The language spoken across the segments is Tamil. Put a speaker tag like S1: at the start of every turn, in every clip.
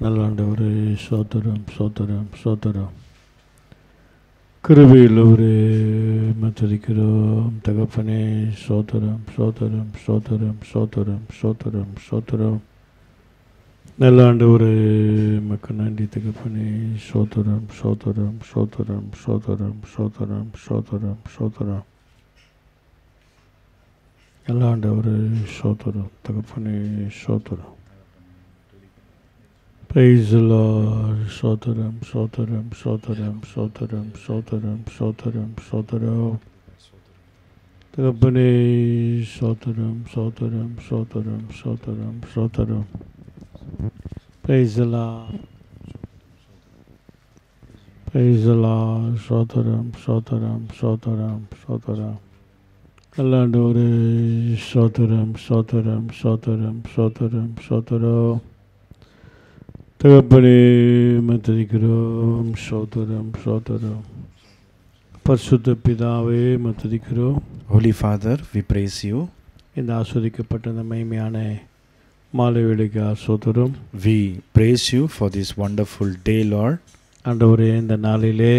S1: நல்லாண்டவரே சோதரம் சோதரம் சோதரம் கிருபையுள்ளவரே மத்தரிக்கிறோம் தகப்பனே சோதரம் சோதரம் சோதரம் சோதரம் சோதரம் சோதரம் நல்லாண்டவரே மக்கள் நன்றி தகப்பனே சோதரம் சோதரம் சோதரம் சோதரம் சோதரம் சோதரம் சோதரம் நல்லாண்டவரே சோதரம் தகப்பனே சோதரம். Praise the Lord. Sotaram, Sotaram, Sotaram, Sotaram, Sotaram, Sotaram, Sotaram. Tagapane, Sotaram, Sotaram, Sotaram, Sotaram, Sotaram. Praise the Lord. Praise the Lord. Sotaram, Sotaram, Sotaram, Sotaram. Allandore, Sotaram, Sotaram, Sotaram, Sotaram, Sotaram. தகப்பனே மத்தரிக்கிறோம் சோதரம் சோதரம் பரிசுத்த பிதாவே மத்தரிக்கிறோம்.
S2: Holy Father, we praise you.
S1: இந்த ஆஸ்வதிக்கப்பட்ட இந்த மகிமையான மாலை வேளைக்கு சோதரம்.
S2: We praise you for this wonderful day, Lord.
S1: ஆண்டவரே இந்த நாளிலே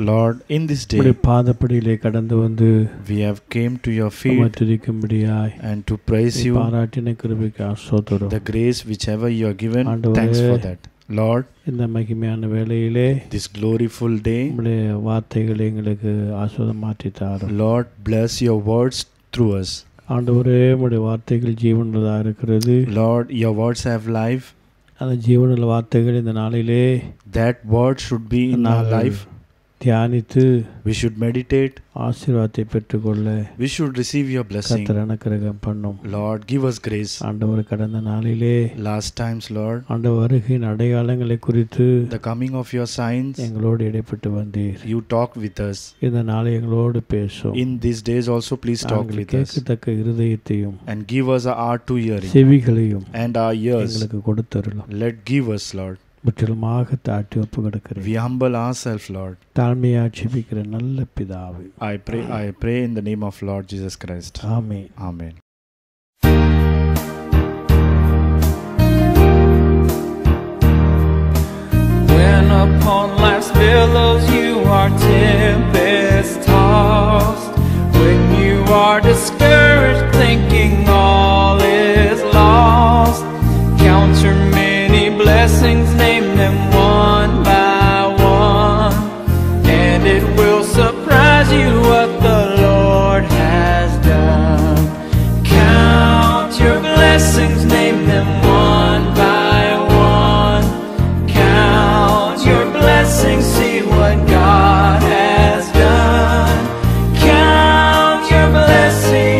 S2: Lord, in this day
S1: பாதப்படியிலே கடந்து வந்து
S2: we have came to your feet
S1: மத்தரிக்கும்படியாய்
S2: and to praise you.
S1: பாராட்டின கிருபைக்கு சோதரம்.
S2: The grace whichever you are given, thanks for that. Lord,
S1: இந்த மகிமையான வேளையிலே
S2: this gloriful day,
S1: உம்முடைய வார்த்தைகளை எங்களுக்கு ஆசீர்வாதம் மாற்றி தாரும்.
S2: Lord, bless your words through us.
S1: ஆண்டவரே உம்முடைய வார்த்தைகள் ஜீவனுள்ளதாக இருக்கிறது.
S2: Lord, your words have life.
S1: அந்த ஜீவனுள்ள வார்த்தைகள் இந்த நாளிலே
S2: That word should be in our life.
S1: தியானித்து
S2: we should meditate,
S1: ஆசீர்வாதத்தை பெற்றுக்கொள்ள
S2: we should receive your blessing.
S1: கர்த்தர் அனுக்கிரகம் பண்ணும்.
S2: Lord, give us grace.
S1: ஆண்டவர் கடந்த நாளிலே
S2: last times, Lord,
S1: ஆண்டவர் வருகையின் அடையாளங்களை குறித்து
S2: the coming of your signs
S1: எங்களோடு இடைப்பட்டு வந்தீர்.
S2: you talk with us.
S1: இந்த நாளை எங்களோடு பேசும்.
S2: In these days also please talk with us
S1: கேட்கத்தக்க இருதயத்தையும்
S2: and give us a heart to hearing
S1: செவிகளையும்
S2: and our ears
S1: எங்களுக்கு கொடுத்தருளும்.
S2: let give us, Lord.
S1: முற்றிலுமாக தாழ்த்தி ஒப்பு கொடுக்கிறேன்.
S2: We humble ourselves, Lord.
S1: தாழ்மையாக ஜெபிக்கிற நல்ல பிதாவே,
S2: I pray in the name of Lord Jesus Christ.
S1: Amen.
S2: Amen.
S3: When upon life's billows you are tempest tossed, when you are discouraged thinking all is lost, count your many blessings, name them one by one, and it will surprise you what the Lord has done. Count your blessings, name them one by one. Count your blessings, see what God has done. Count your blessings.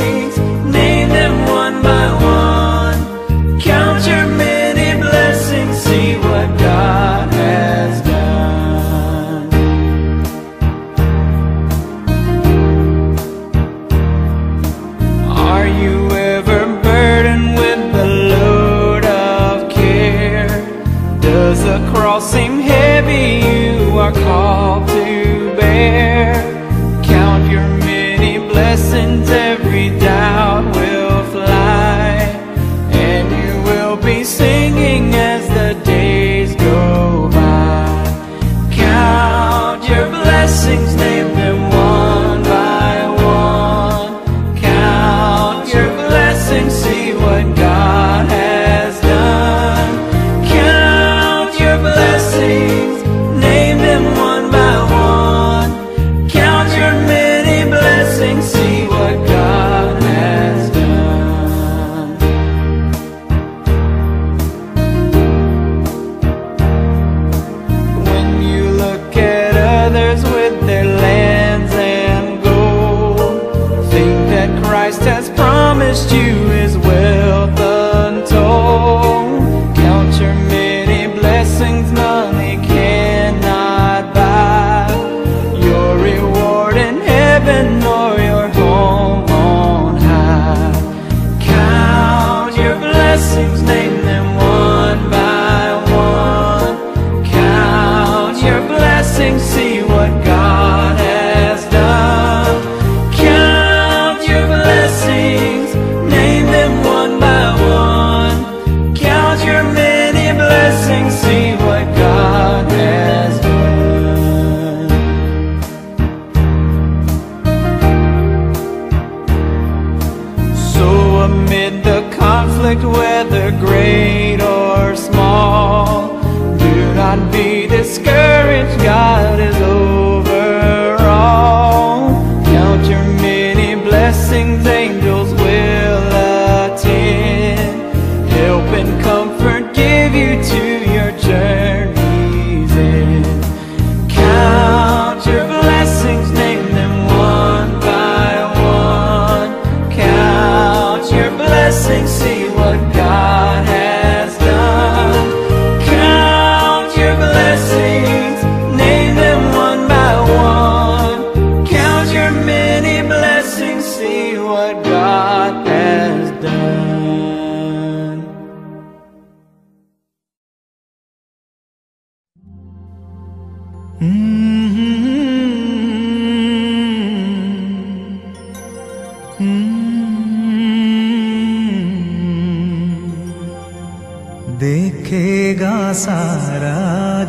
S4: सारा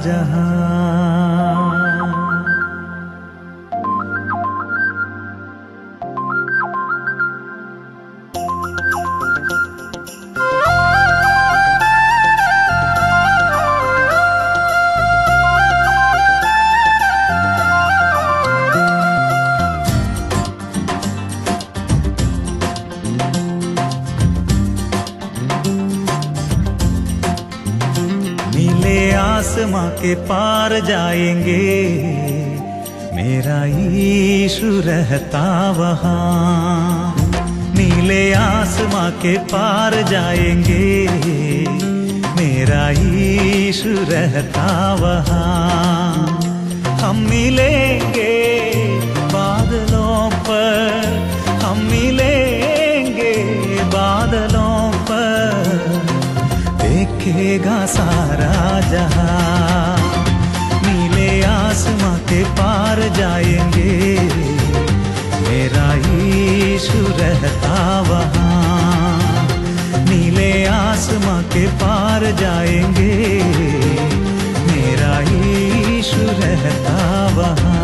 S4: जहां। आसमां के पार जाएंगे, मेरा यीशु रहता वहाँ। नीले आसमां के पार जाएंगे, मेरा यीशु रहता वहाँ। हम मिलेंगे बादलों पर, हम मिलेंगे बादलों पर, देखेगा सारा जहां। नीले आसमां के पार जाएंगे, मेरा यीशु रहता वहाँ। नीले आसमां के पार जाएंगे, मेरा यीशु रहता वहाँ।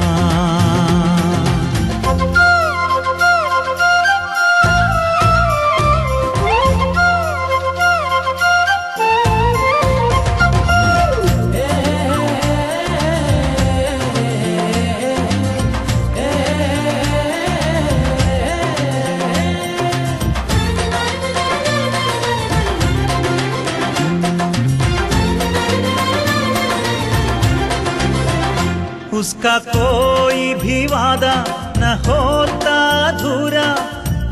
S4: उसका कोई भी वादा न होता अधूरा,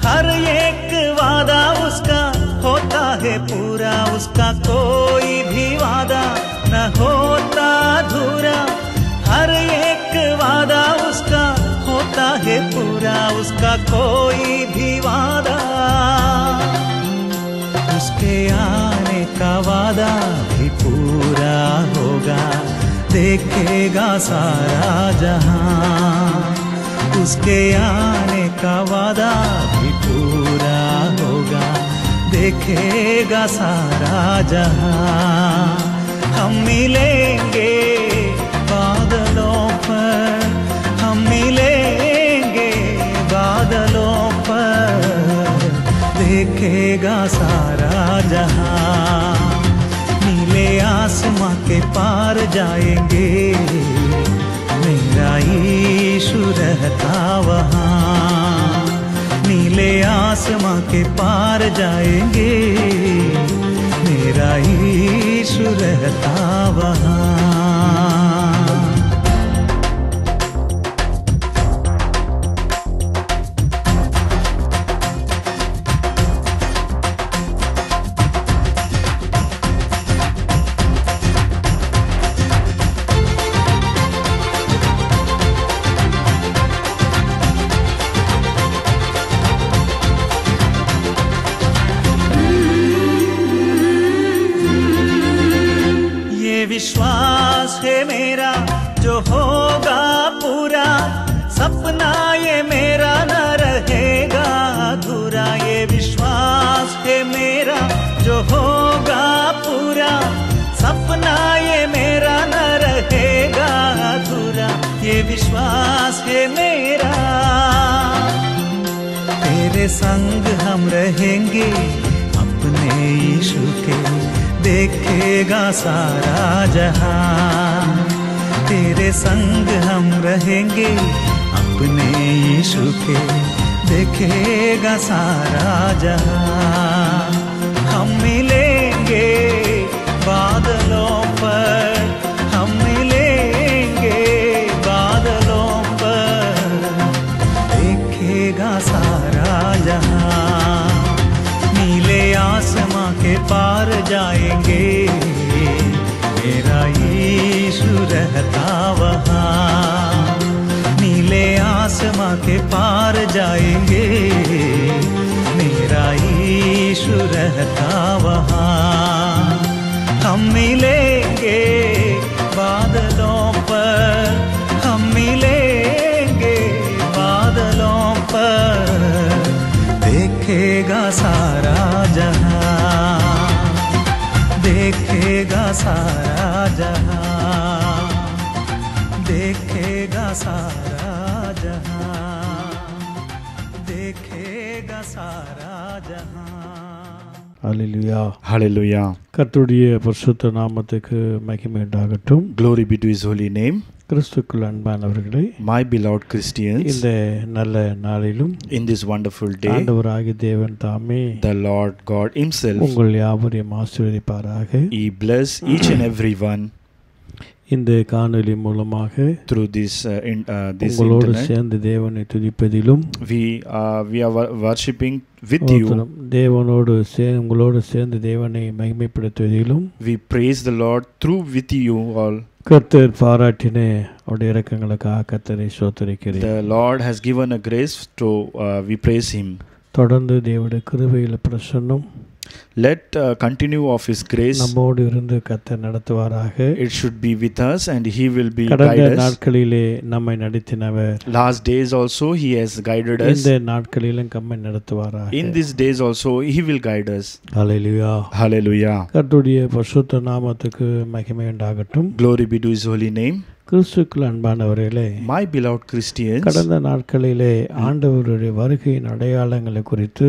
S4: हर एक वादा उसका होता है पूरा। उसका कोई भी वादा न होता अधूरा, हर एक वादा उसका होता है पूरा। उसका कोई भी वादा, उसके आने का वादा भी पूरा होगा, देखेगा सारा जहां। उसके आने का वादा भी पूरा होगा, देखेगा सारा जहां। हम मिलेंगे बादलों पर, हम मिलेंगे बादलों पर, देखेगा सारा जहां। नीले आसमां के पार जाएंगे, मेरा यीशु रहता वहाँ। नीले आसमां के पार जाएंगे, मेरा यीशु रहता वहाँ। विश्वास है मेरा जो होगा पूरा, सपना ये मेरा न रहेगा अधूरा। ये विश्वास है मेरा जो होगा पूरा, सपना ये मेरा न रहेगा अधूरा। ये विश्वास है मेरा, तेरे संग हम रहेंगे अपने यीशु के, देखेगा सारा जहां। तेरे संग हम रहेंगे अपने यीशु के, देखेगा सारा जहां। हम मिलेंगे बादलों पर, हम मिलेंगे बादलों पर, देखेगा सारा जहां। नीले आसमां के पार जाएंगे, मेरा यीशु रहता वहाँ। नीले आसमां के पार जाएंगे, मेरा यीशु रहता वहाँ। हम मिलेंगे बादलों पर, हम मिलेंगे बादलों पर, देखेगा सारा जहां, देखेगा सारा सारा जहां, देखेगा सारा जहां.
S1: ஹல்லேலூயா.
S2: Hallelujah.
S1: கர்த்தருடைய பரிசுத்த நாமத்துக்கு மகிமை உண்டாகட்டும்.
S2: Glory be to His holy name.
S1: கிறிஸ்துக்குள் அன்பானவர்களே,
S2: My beloved Christians,
S1: இந்த நல்ல நாளிலும்
S2: in this wonderful day,
S1: ஆண்டவராகிய தேவன் தாமே
S2: the Lord God Himself,
S1: உங்கள் யாவரையும் ஆசீர்வதிப்பாராக.
S2: He bless each and every one
S1: இந்த காணொளி மூலமாக
S2: through this
S1: உங்களோடு
S2: internet.
S1: சேர்ந்து தேவனை துதிப்பதிலும்
S2: We are worshipping with you.
S1: தேவனோடு உங்களோடு சேர்ந்து தேவனை மகிமைப்படுத்துவதிலும்
S2: We praise the Lord through with you all.
S1: கர்த்தர் பாராட்டின அவருடைய இரக்கங்களுக்காக கர்த்தரை ஸ்தோத்திரிக்கிறேன்.
S2: The Lord has given a grace to we praise Him.
S1: தொடர்ந்து தேவனுடைய கிருபையில் பிரசன்னம்
S2: Let continue of His grace.
S1: நம்மோடு இருந்து கர்த்தர் நடத்துவாராக.
S2: It should be with us and He will be
S1: கடந்த
S2: guide us.
S1: நாட்களிலே நம்மை நடத்தினவர்
S2: Last days also He has guided us.
S1: இந்த நாட்களிலும் நம்மை நடத்துவாராக.
S2: In these days also He will guide us.
S1: Hallelujah.
S2: Hallelujah.
S1: கர்த்தருடைய பரிசுத்த நாமத்துக்கு மகிமை உண்டாகட்டும்.
S2: Glory be to His holy name.
S1: கிறிஸ்துக்குள் அன்பானவர்களே,
S2: My beloved Christians,
S1: கடந்த நாட்களிலே ஆண்டவருடைய வருகையின் அடையாளங்களை குறித்து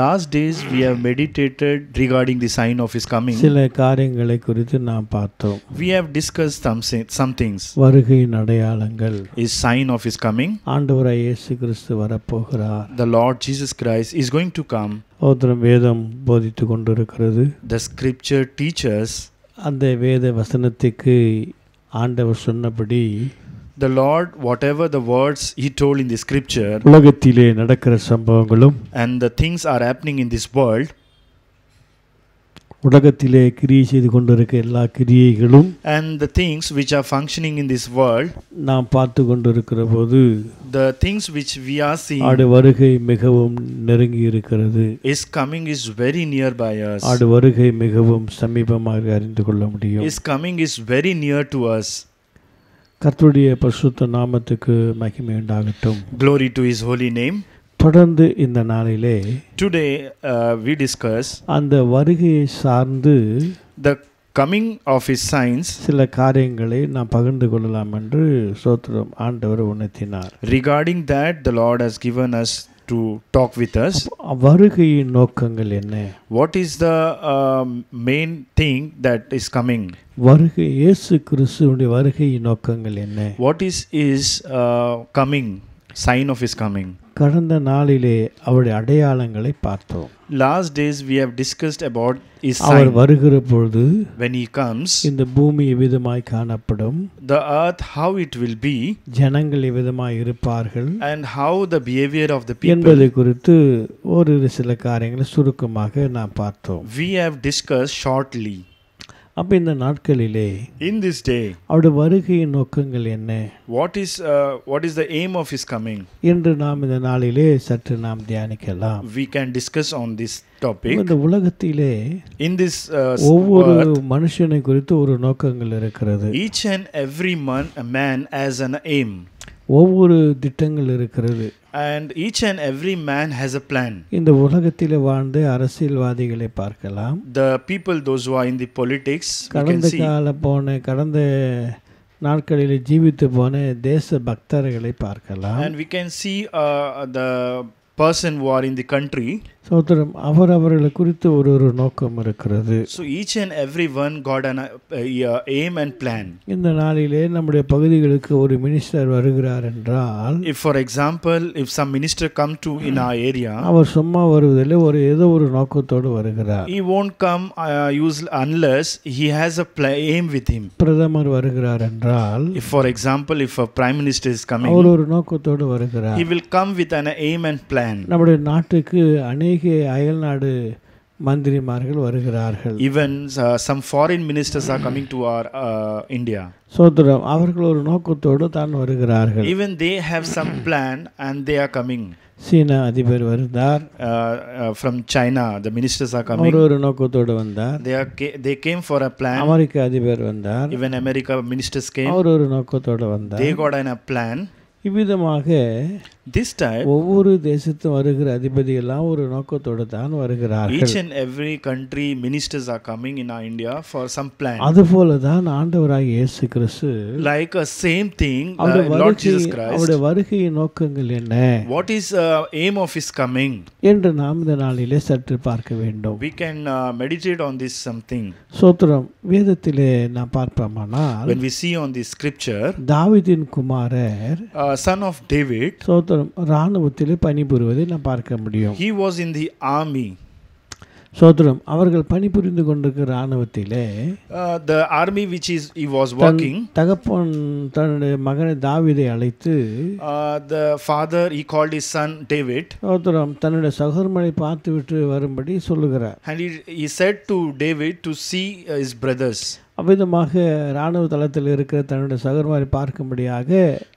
S2: last days we have meditated regarding the sign of His coming.
S1: சில காரியங்களை குறித்து நாம் பார்த்தோம்.
S2: We have discussed some things.
S1: வருகையின் அடையாளங்கள்,
S2: His sign of His coming.
S1: ஆண்டவராய் இயேசு கிறிஸ்து வரப்போகிறார்.
S2: The Lord Jesus Christ is going to come.
S1: ஒருத்தரம் வேதம் போதித்து கொண்டிருக்கிறது.
S2: The scripture teaches.
S1: அந்த வேத வசனத்துக்கு ஆண்டவர் சொன்னபடி
S2: The Lord, whatever the words He told in the scripture,
S1: உலகத்திலே நடக்கிற சம்பவங்களும்
S2: and the things are happening in this world,
S1: உலகத்திலே கிரியை செய்து கொண்டிருக்க எல்லா கிரியைகளும்
S2: and the things which are functioning in this world,
S1: நாம் பார்த்து கொண்டிருக்கிற போது
S2: the things which we are seeing,
S1: ஆடு வருகை மிகவும் நெருங்கி இருக்கிறது.
S2: His coming is very near by us.
S1: ஆடு வருகை மிகவும் சமீபமாக அறிந்து கொள்ள முடியும்.
S2: His coming is very near to us.
S1: கர்த்தருடைய பரிசுத்த நாமத்துக்கு மகிமை உண்டாகட்டும்.
S2: Glory to His holy name.
S1: தொடர்ந்து இந்த நாளிலே
S2: Today we discuss
S1: அந்த வருகையை சார்ந்து
S2: the coming of His signs.
S1: சில காரியங்களை நாம் பகிர்ந்து கொள்ளலாம் என்று ஸ்தோத்திரம் ஆண்டவர் உணர்த்தினார்.
S2: Regarding that, the Lord has given us to talk with us.
S1: வருகையின் நோக்கங்கள் என்ன?
S2: What is the main thing that is coming?
S1: வருகை இயேசு கிறிஸ்துவினுடைய வருகையின் நோக்கங்கள் என்ன?
S2: What is His coming, sign of His coming?
S1: கடந்த நாளிலே அவருடைய அடையாளங்களை பார்த்தோம்.
S2: Last days we have discussed about His
S1: our
S2: sign.
S1: வருகிற பொழுது
S2: When He comes,
S1: இந்த பூமி எவ்விதமாய் காணப்படும்,
S2: the earth how it will be,
S1: ஜனங்கள் எவ்விதமாய் இருப்பார்கள்
S2: and how the behavior of the people.
S1: என்பதை குறித்து ஒரு சில காரியங்களை சுருக்கமாக நாம் பார்த்தோம்.
S2: We have discussed shortly.
S1: அப்ப இந்த நாட்களிலே
S2: In this day,
S1: அவருடைய வருகையின் நோக்கங்கள் என்ன
S2: what is the aim of His coming?
S1: என்று நாம் இந்த நாளிலே சற்று நாம் தியானிக்கலாம்.
S2: We can discuss on this topic.
S1: இந்த உலகத்திலே
S2: In this
S1: ஒவ்வொரு
S2: earth,
S1: மனுஷனை குறித்து ஒரு நோக்கங்கள் இருக்கிறது.
S2: each and every man has an aim.
S1: ஒவ்வொரு திட்டங்கள் இருக்கிறது.
S2: And each and every man has a plan.
S1: இந்த உலகத்தில் வாழ்ந்த அரசியல்வாதிகளை பார்க்கலாம்.
S2: The people, those who are in the politics, we can see.
S1: கடந்த நாட்களில் ஜீவித்து போன தேச பக்தர்களை பார்க்கலாம்.
S2: And we can see the person who are in the country.
S1: சோதரம் அவர்களை குறித்து ஒரு நோக்கம் இருக்கிறது.
S2: So each and every one got an aim and plan.
S1: இந்த நாளிலே நம்முடைய பகுதிகளுக்கு ஒரு மினிஸ்டர் வருகிறார் என்றால்,
S2: If for example, if some minister come to in our area,
S1: அவர் சும்மா வருவதில்லை, ஏதோ ஒரு நோக்கத்தோடு வருகிறார்.
S2: he won't come unless he has a aim with him.
S1: பிரதமர் வருகிறார் என்றால்,
S2: If for example, if a prime minister is coming,
S1: அவர் ஒரு நோக்கத்தோடு வருகிறார்.
S2: he will come with an aim and plan.
S1: நம்முடைய நாட்டுக்கு அநேக அயல்நாடு மந்திரிமார்கள் வருகிறார்கள்.
S2: Even some foreign ministers are coming to our India.
S1: சோதரம் அவர்கள் ஒரு நோக்கத்தோடு தான் வருகிறார்கள்.
S2: Even they have some plan and they are coming.
S1: சீனா அதிபர் வருகிறார்.
S2: From China, the ministers are coming.
S1: ஒரு நோக்கத்தோடு வந்தார்.
S2: They came for a plan.
S1: அமெரிக்க அதிபர் வந்தார்.
S2: Even America ministers came.
S1: ஒரு நோக்கத்தோடு வந்தார்.
S2: They got a plan.
S1: இவ்விதமாக
S2: This time,
S1: ஒவ்வொரு தேசத்தும் வருகிற அதிபதியெல்லாம் ஒரு நோக்கத்தோடு தான் வருகிறார்கள்.
S2: each and every country ministers are coming in our India for some plan.
S1: அதுபோல தான் ஆண்டவராகிய இயேசு கிறிஸ்து
S2: Like a same thing, Lord
S1: அவருடைய
S2: Jesus Christ.
S1: அவருடைய வருகையின் நோக்கங்கள் என்ன
S2: What is aim of his coming?
S1: என்று நாம் இந்த நாளிலே சற்று பார்க்க வேண்டும்.
S2: We can meditate on this something.
S1: சோத்திரம். வேதத்திலே நாம் பார்ப்போமானால்
S2: When we see on this scripture,
S1: தாவீதின் குமாரர்
S2: son of David,
S1: சோத்திரம் இராணுவத்திலே பணிபுரிவதை நாம் பார்க்க முடியும்.
S2: he was in the army.
S1: சோத்திரம். அவர்கள் பணிபுரிந்து கொண்டிருக்கிற இராணுவத்திலே
S2: The army which he was working,
S1: தகப்பன் தன்னுடைய மகனை தாவீதை அழைத்து
S2: the father, he called his son David,
S1: சோத்திரம் தன்னுடைய சகோதரனை பார்த்துவிட்டு வரும்படி சொல்லுகிறார்.
S2: and he said to David to see his brothers.
S1: அவ்விதமாக இராணுவ தளத்தில் இருக்கிற தன்னுடைய சகோதரனை பார்க்கும்படியாக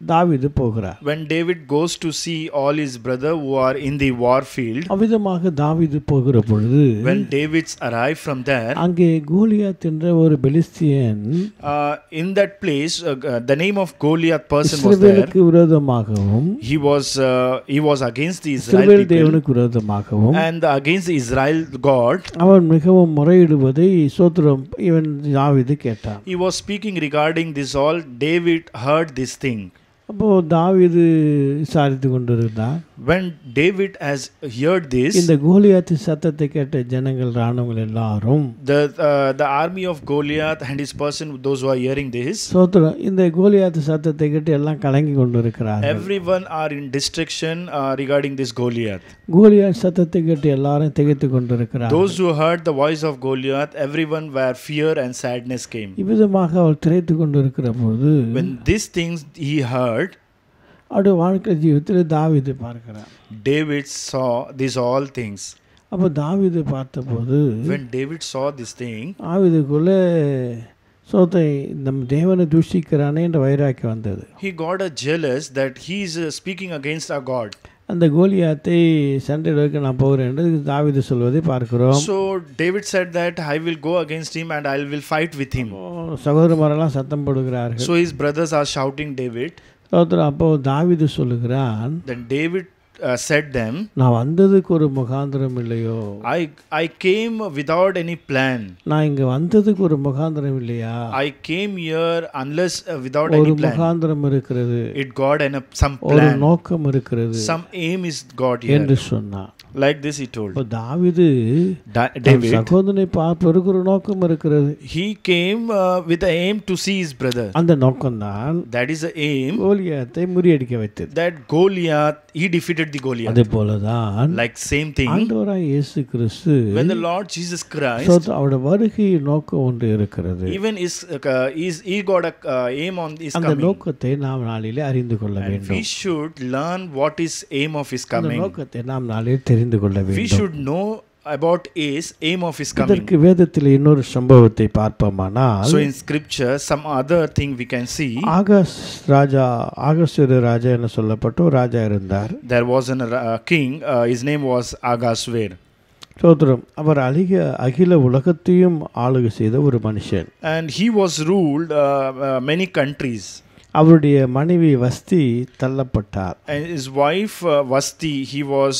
S1: தாவீது போகிறார்.
S2: When David goes to see all his brother who are in the war field,
S1: அவ்விதமாக தாவீது போகிற பொழுது
S2: when David's arrive from there,
S1: அங்கே கோலியாத் என்ற ஒரு பெலிஸ்தியன்
S2: in that place, the name of Goliath person was there.
S1: இஸ்ரவேலுக்கு விரோதமாகவும்
S2: He was against the Israel
S1: Israel
S2: people
S1: தேவனுக்கு விரோதமாகவும்
S2: and against the Israel God.
S1: அவன் மிகவும் முறையிடுவதை சோத்திரம் இவன் தாவீது கேட்டான்.
S2: He was speaking regarding this all. David heard this thing.
S1: அப்போ தாவீது விசாரித்து கொண்டிருந்தான்.
S2: When David has heard this,
S1: இந்த கோலியாத்தின் சத்தத்தை கேட்ட ஜனங்கள் இராணுவங்கள் எல்லாரும்
S2: the army of Goliath and his person, those who are hearing this,
S1: சோத்திரம் இந்த கோலியாத்து சத்தத்தை கேட்டு எல்லாம் கலங்கி கொண்டிருக்கிறார்கள்.
S2: everyone are in distraction regarding this Goliath.
S1: Goliath சத்தத்தை கேட்டு எல்லாரும் திகைத்து கொண்டிருக்கிறார்கள்.
S2: Those who heard the voice of Goliath, everyone were fear and sadness came.
S1: இவ்விதமாக அவள் திரைத்து கொண்டிருக்கிற போது
S2: When these things he heard,
S1: அவருடைய வாழ்க்கை ஜீவிதத்தில் தாவீது பார்க்கிறார்.
S2: David saw these all things.
S1: அப்போ தாவீது பார்த்தபோது
S2: When David saw this thing,
S1: தாவீதுக்குள்ளே சோத்தை நம்ம தேவனை தூஷிக்கிறானே என்ற வைராக்கியம் வந்தது.
S2: he got a jealous that he is speaking against our God.
S1: அந்த கோலியாத்தை சண்டையிடுவதற்கு நான் போகிறேன் என்று தாவீது சொல்வதை பார்க்கிறோம்.
S2: So David said that I will go against him and I will fight with him.
S1: சகோதரமாரெல்லாம் சத்தம் போடுகிறார்கள்.
S2: So his brothers are shouting David.
S1: அப்போ தாவீது சொல்லுகிறான்,
S2: Then David said them,
S1: நான் வந்ததுக்கு ஒரு முகாந்திரம் இல்லையோ,
S2: I came without any plan.
S1: நான் இங்க வந்ததுக்கு ஒரு முகாந்திரம் இல்லையா,
S2: I came here unless without
S1: ஒரு
S2: any plan.
S1: முகாந்திரம் இருக்கிறது,
S2: It got some
S1: ஒரு
S2: plan,
S1: நோக்கம் இருக்கிறது
S2: some aim is got here.
S1: என்று சொன்னான்.
S2: Like this he told.
S1: இப்போ தாவீது
S2: David,
S1: சகோதரனை பார்ப்பதற்கு ஒரு நோக்கம் இருக்கிறது.
S2: he came with the aim to see his brother.
S1: அந்த நோக்கம்தான்
S2: That is the aim.
S1: கோலியாத்தை முறியடிக்க வைத்தது.
S2: That Goliath, he defeated the Goliath.
S1: அதே போலதான்
S2: Like same thing.
S1: ஆண்டவராய் இயேசு கிறிஸ்து
S2: When the Lord Jesus Christ,
S1: அவருடைய வருகையின் நோக்கம் ஒன்று இருக்கிறது.
S2: even he got a aim on his
S1: அந்த
S2: coming.
S1: நோக்கத்தை நாம் நாளிலே அறிந்து கொள்ள
S2: And we
S1: வேண்டும்.
S2: should learn what is aim of his
S1: அந்த
S2: coming.
S1: நோக்கத்தை நாம் நாளில் தெரிந்து கொள்ள
S2: We
S1: வேண்டும்.
S2: should know about his aim of his coming.
S1: இதற்கு வேதத்தில் இன்னொரு சம்பவத்தை பார்ப்போமானால்,
S2: So in scripture, some other thing we can see.
S1: ஆகாஸ்வேரு ராஜா என சொல்லப்பட்ட ஒரு ராஜா இருந்தார்.
S2: There was a king. His name was Agasver.
S1: சோத்திரம். அவர் அகில உலகத்தையும் ஆளுகை செய்த ஒரு மனுஷன்.
S2: And he was ruled many countries.
S1: அவருடைய மனைவி வஸ்தி தள்ளப்பட்டார்.
S2: And his wife Vasti, he was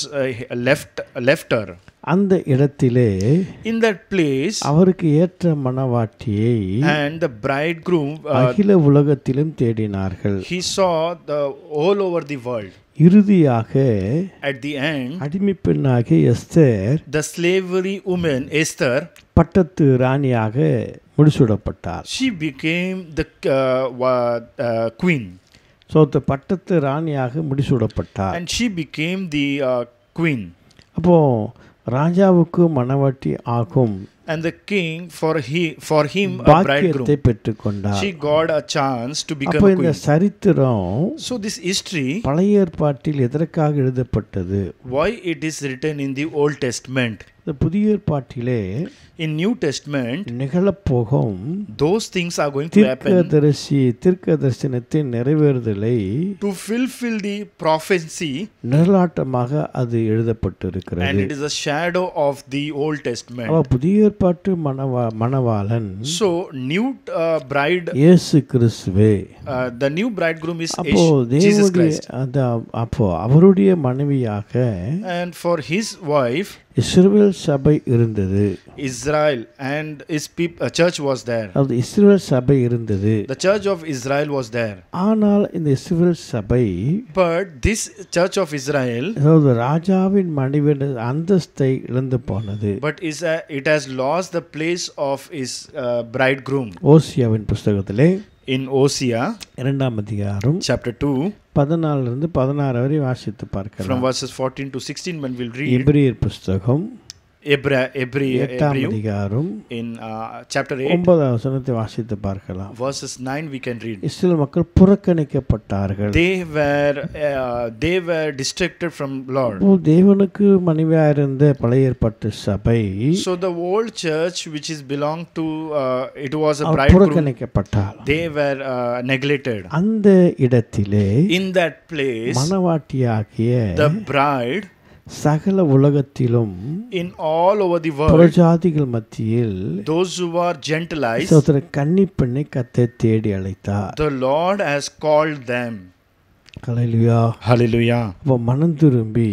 S2: left her.
S1: அந்த இடத்திலே
S2: In that place,
S1: அவருக்கு ஏற்ற மணவாட்டியை
S2: and the bridegroom,
S1: அகில உலகத்திலும் தேடினார்கள்.
S2: he saw all over the world.
S1: இறுதியாக
S2: At the end,
S1: அடிமை பெண்ணாகிய Esther
S2: the slavery woman Esther,
S1: பட்டத்து ராணியாக முடிசூடப்பட்டார்.
S2: she became the queen.
S1: பட்டத்து ராணியாக முடிசூடப்பட்டார்.
S2: And she became the queen.
S1: அப்போ ராஜாவுக்கு மணவாட்டி ஆகும்.
S2: And the king for him a bridegroom.
S1: பாக்கியத்தை பெற்றுக்கொண்டார்.
S2: She got a chance to become
S1: அப்போ
S2: a
S1: இந்த
S2: queen.
S1: சரித்திரம்
S2: So this history,
S1: பழைய ஏற்பாட்டில் எதற்காக எழுதப்பட்டது?
S2: why it is written in the Old Testament?
S1: இந்த புதிய ஏற்பாட்டிலே
S2: In New Testament,
S1: நிகழப்போகும்
S2: those things are going to happen
S1: தீர்க்க தரிசனத்தின் நிறைவேறுதலை
S2: to fulfill the prophecy,
S1: நிழலாட்டமாக அது எழுதப்பட்டிருக்கிறது.
S2: and it is a shadow of the Old
S1: அவ
S2: Testament.
S1: புதிய ஏற்பாட்டு மணவாளன்
S2: So, new bride,
S1: இயேசு கிறிஸ்துவே.
S2: the new bridegroom is
S1: அப்போ
S2: Jesus
S1: தேவனுடைய
S2: Christ.
S1: அப்போ அவருடைய மனைவியாக
S2: And for his wife,
S1: இஸ்ரவேல் சபை இருந்தது.
S2: Israel, and his church was there.
S1: அது இஸ்ரவேல் சபை இருந்தது.
S2: The church of Israel was there.
S1: ஆனால் இந்த இஸ்ரவேல் சபை
S2: But this church of Israel,
S1: அதாவது ராஜாவின் மனைவியின் அந்தஸ்தை இழந்து போனது.
S2: but it has lost the place of his bridegroom.
S1: ஓசியாவின் புஸ்தகத்திலே
S2: In Hosea,
S1: 2ஆம் அதிகாரம்
S2: chapter 2,
S1: 14 16 வரை வாசித்து பார்க்கலாம்.
S2: from verses 14 to 16, when we'll read
S1: எபிரேயர் புஸ்தகம்
S2: Hebrew,
S1: 8ஆம் அதிகாரம்
S2: in chapter 8,
S1: 9ஆம் வசனத்தை வாசித்து பார்க்கலாம்.
S2: verses 9, we can read.
S1: இஸ்ரவேல் மக்கள் புறக்கணிக்கப்பட்டார்கள்.
S2: They were distracted from Lord.
S1: தேவனுக்கு மனைவியாக இருந்த பழைய ஏற்பாட்டு சபை
S2: So the old church, which is belonged to, it was a bridegroom,
S1: புறக்கணிக்கப்பட்டார்.
S2: they were neglected.
S1: அந்த இடத்திலே
S2: In that place,
S1: மணவாட்டியாகிய
S2: the bride,
S1: சகல உலகத்திலும்
S2: in all over the world,
S1: புறஜாதிகள் மத்தியில்
S2: those who are Gentiles,
S1: சகோதர கன்னி பெண்ணை கர்த்தர் தேடி அழைத்தார்.
S2: the Lord has called them.
S1: Hallelujah.
S2: Hallelujah.
S1: அப்ப மனம் திரும்பி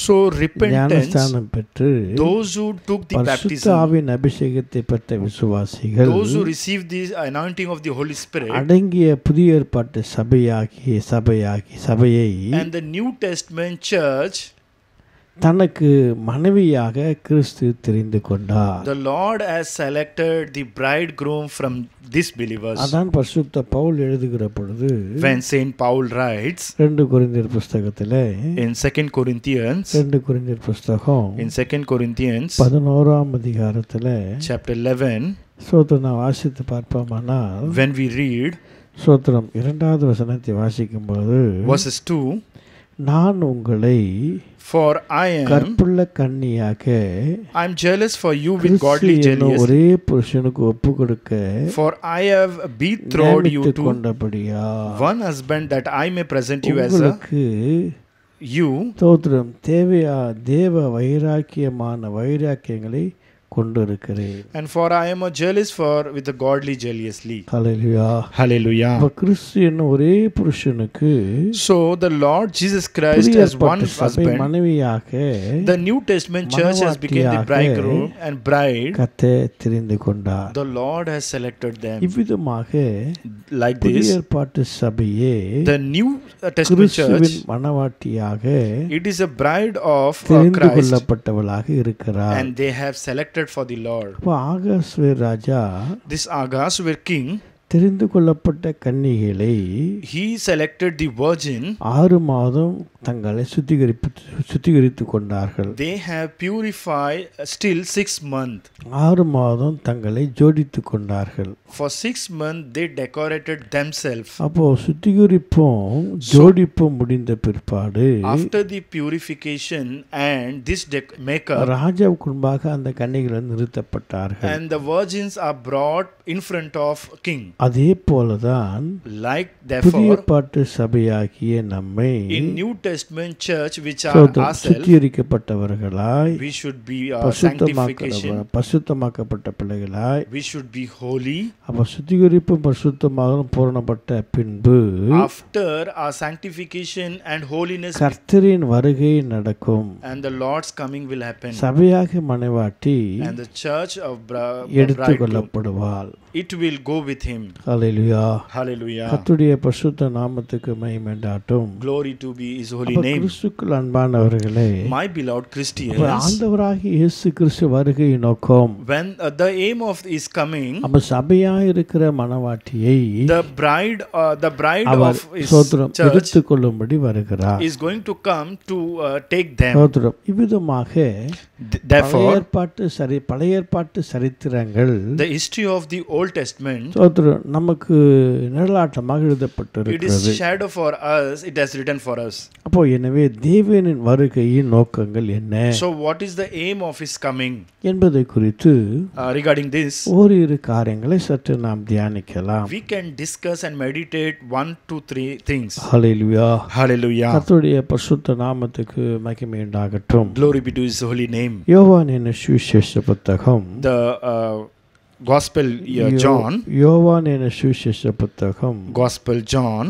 S2: So repentance,
S1: ஞானஸ்தானம் பெற்று
S2: those who took the
S1: பரிசுத்த
S2: baptism,
S1: ஆவியின் அபிஷேகத்தை பெற்ற விசுவாசிகள்
S2: those who received the anointing of the Holy Spirit,
S1: அடங்கிய புதிய ஏற்பாட்டு சபையை
S2: and the New Testament church,
S1: தனக்கு மனைவியாக கிறிஸ்து தெரிந்து கொண்டார்.
S2: the Lord has selected the bridegroom from these believers.
S1: அதான் பரிசுத்த பவுல் எழுதுகிற பொழுது
S2: When Saint Paul writes
S1: 2 கொரிந்தியர் புஸ்தகத்திலே
S2: in 2 Corinthians,
S1: 2 கொரிந்தியர் புஸ்தகம்
S2: in 2 Corinthians
S1: 11ஆம் அதிகாரத்திலே
S2: chapter 11,
S1: சோத்திரம் வாசித்து பார்ப்போமானால்
S2: when we read
S1: சோத்திரம் 2வது வசனத்தை வாசிக்கும்போது
S2: verses 2,
S1: நான் உங்களை
S2: for I
S1: கற்புள்ள கன்னியாக
S2: am jealous for you with godly jealousy,
S1: ஒரே புருஷனுக்கு ஒப்பு கொடுக்க
S2: for I have betrothed you to
S1: கொண்டபடியா
S2: one husband, that I may present you as a
S1: உங்களுக்கு
S2: you,
S1: ஸ்தோத்திரம் தேவ வைராக்கியங்களை கொண்டிருக்கிறேன்.
S2: and for I am a jealous for with a godly jealously.
S1: Hallelujah.
S2: Hallelujah.
S1: கிறிஸ்து என்னும் ஒரே புருஷனுக்கு
S2: So the Lord Jesus Christ as one husband,
S1: மனைவியாக
S2: the New Testament church has become the bridegroom and bride.
S1: கர்த்தர் தெரிந்து கொண்டார்.
S2: The Lord has selected them.
S1: இவ்விதமாக
S2: Like
S1: புதிய
S2: this,
S1: ஏற்பாட்டு சபையே
S2: the New Testament church,
S1: கிறிஸ்துவின் மணவாட்டியாக
S2: it is a bride of
S1: தெரிந்து
S2: Christ,
S1: கொள்ளப்பட்டவளாக இருக்கிறார்.
S2: and they have selected for the Lord.
S1: அப்போ ஆகாஸ்வேர் ராஜா
S2: This Ahasuerus king,
S1: தெரிந்து கொள்ளப்பட்ட கன்னிகளை
S2: he selected the virgin.
S1: 6 மாதம் தங்களை சுத்திகரித்து கொண்டார்கள்.
S2: They have purified still 6 months.
S1: 6 மாதம் தங்களை ஜோடித்து கொண்டார்கள்.
S2: For 6 months they decorated themselves.
S1: அப்போ சுத்திகரிப்பும் ஜோடிப்பும் முடிந்த பிற்பாடு
S2: After the purification and this maker,
S1: ராஜாவுக்கு முன்பாக அந்த கன்னிகள் நிறுத்தப்பட்டார்கள்.
S2: and the virgins are brought in front of king.
S1: அதே போலதான்
S2: Like
S1: புதிய
S2: therefore,
S1: ஏற்பாட்டு சபையாகிய நம்மை
S2: in New Testament church, which are ourselves,
S1: சுத்திகரிக்கப்பட்டவர்களாய்
S2: we should be sanctification,
S1: பரிசுத்தமாக்கப்பட்ட பிள்ளைகளாய்
S2: we should be holy.
S1: அப்ப சுத்திகரிப்பு பரிசுத்தமாக பூரணப்பட்ட பின்பு
S2: After our sanctification and holiness,
S1: கர்த்தரின் வருகை நடக்கும்.
S2: and the Lord's coming will happen,
S1: சபையாக மனைவாட்டி
S2: and the church of
S1: எடுத்து
S2: bridegroom,
S1: கொள்ளப்படுவாள்.
S2: it will go with him.
S1: Hallelujah.
S2: Hallelujah.
S1: கர்த்தருடைய பரிசுத்த நாமத்துக்கு மகிமை உண்டாகட்டும்.
S2: Glory to be his holy
S1: அப்ப
S2: name.
S1: கிறிஸ்துவுக்குள் அன்பானவர்களே,
S2: My beloved Christians,
S1: ஆண்டவராகிய இயேசு கிறிஸ்து வருகை நோக்கம்
S2: when the aim of is coming,
S1: அப்ப சபையா இருக்கிற மணவாட்டியை
S2: the bride
S1: our
S2: of his
S1: சோத்திரம்
S2: church
S1: எடுத்துக் கொள்ளும்படி வருகிறார்.
S2: is going to come to take them.
S1: சோத்திரம். இவ்விதமாக
S2: Therefore,
S1: பழைய ஏற்பாட்டு சரித்திரங்கள்
S2: the history of the Old Testament,
S1: சோத்திரம் நமக்கு நிழலாட்டமாக
S2: It
S1: எழுதப்பட்டிருக்கிறது.
S2: is shadow for us, it has written for us.
S1: அப்போ எனவே தேவனின் வருகையின் நோக்கங்கள் என்ன
S2: So what is the aim of his coming?
S1: என்பதை குறித்து
S2: Regarding this,
S1: ஓரிரு காரியங்களை சற்று நாம் தியானிக்கலாம்.
S2: we can discuss and meditate 1 to 3 things.
S1: Hallelujah.
S2: Hallelujah.
S1: கர்த்தருடைய பரிசுத்த நாமத்துக்கு மகிமை உண்டாகட்டும்.
S2: Glory be to his holy name.
S1: யோவான் என்னும் சுவிசேஷ புத்தகம்
S2: The Gospel John,
S1: யோவான் என்னும் சுவிசேஷ புத்தகம்
S2: Gospel John,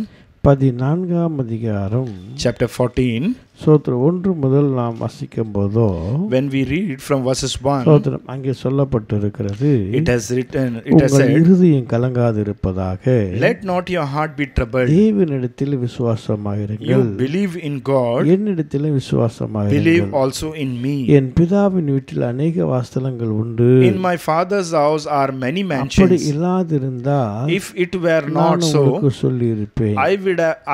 S1: 14ஆம் அதிகாரம்
S2: chapter 14.
S1: சோத்திரம் 1 முதல் நாம் வாசிக்கும் போதோ
S2: When we read from verses 1,
S1: சோத்திரம் அங்கே சொல்லப்பட்டிருக்கிறது,
S2: it has
S1: உங்கள்
S2: said,
S1: இருதயம் கலங்காதிருப்பதாக,
S2: let not your heart be troubled.
S1: தேவனிடத்தில்
S2: You
S1: விசுவாசமாயிருங்கள்,
S2: believe in God,
S1: என்னிடத்தில்
S2: believe
S1: விசுவாசமாயிருங்கள்.
S2: also in me.
S1: என் பிதாவின் வீட்டில் அநேக வாசலங்கள் உண்டு.
S2: In my Father's house are many
S1: அப்படி
S2: mansions.
S1: இல்லாதிருந்தால்
S2: If it were
S1: நான்
S2: not so,
S1: உங்களுக்கு சொல்லியிருப்பேன்.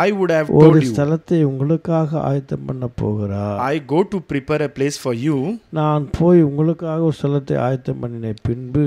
S2: I would have
S1: ஒரு
S2: told you.
S1: ஸ்தலத்தை உங்களுக்காக ஆயத்தம் பண்ண போகிறார்.
S2: I go to prepare a place for you,
S1: நான் போய் உங்களுக்காக ஒரு ஸ்தலத்தை ஆயத்தம் பண்ணின பின்பு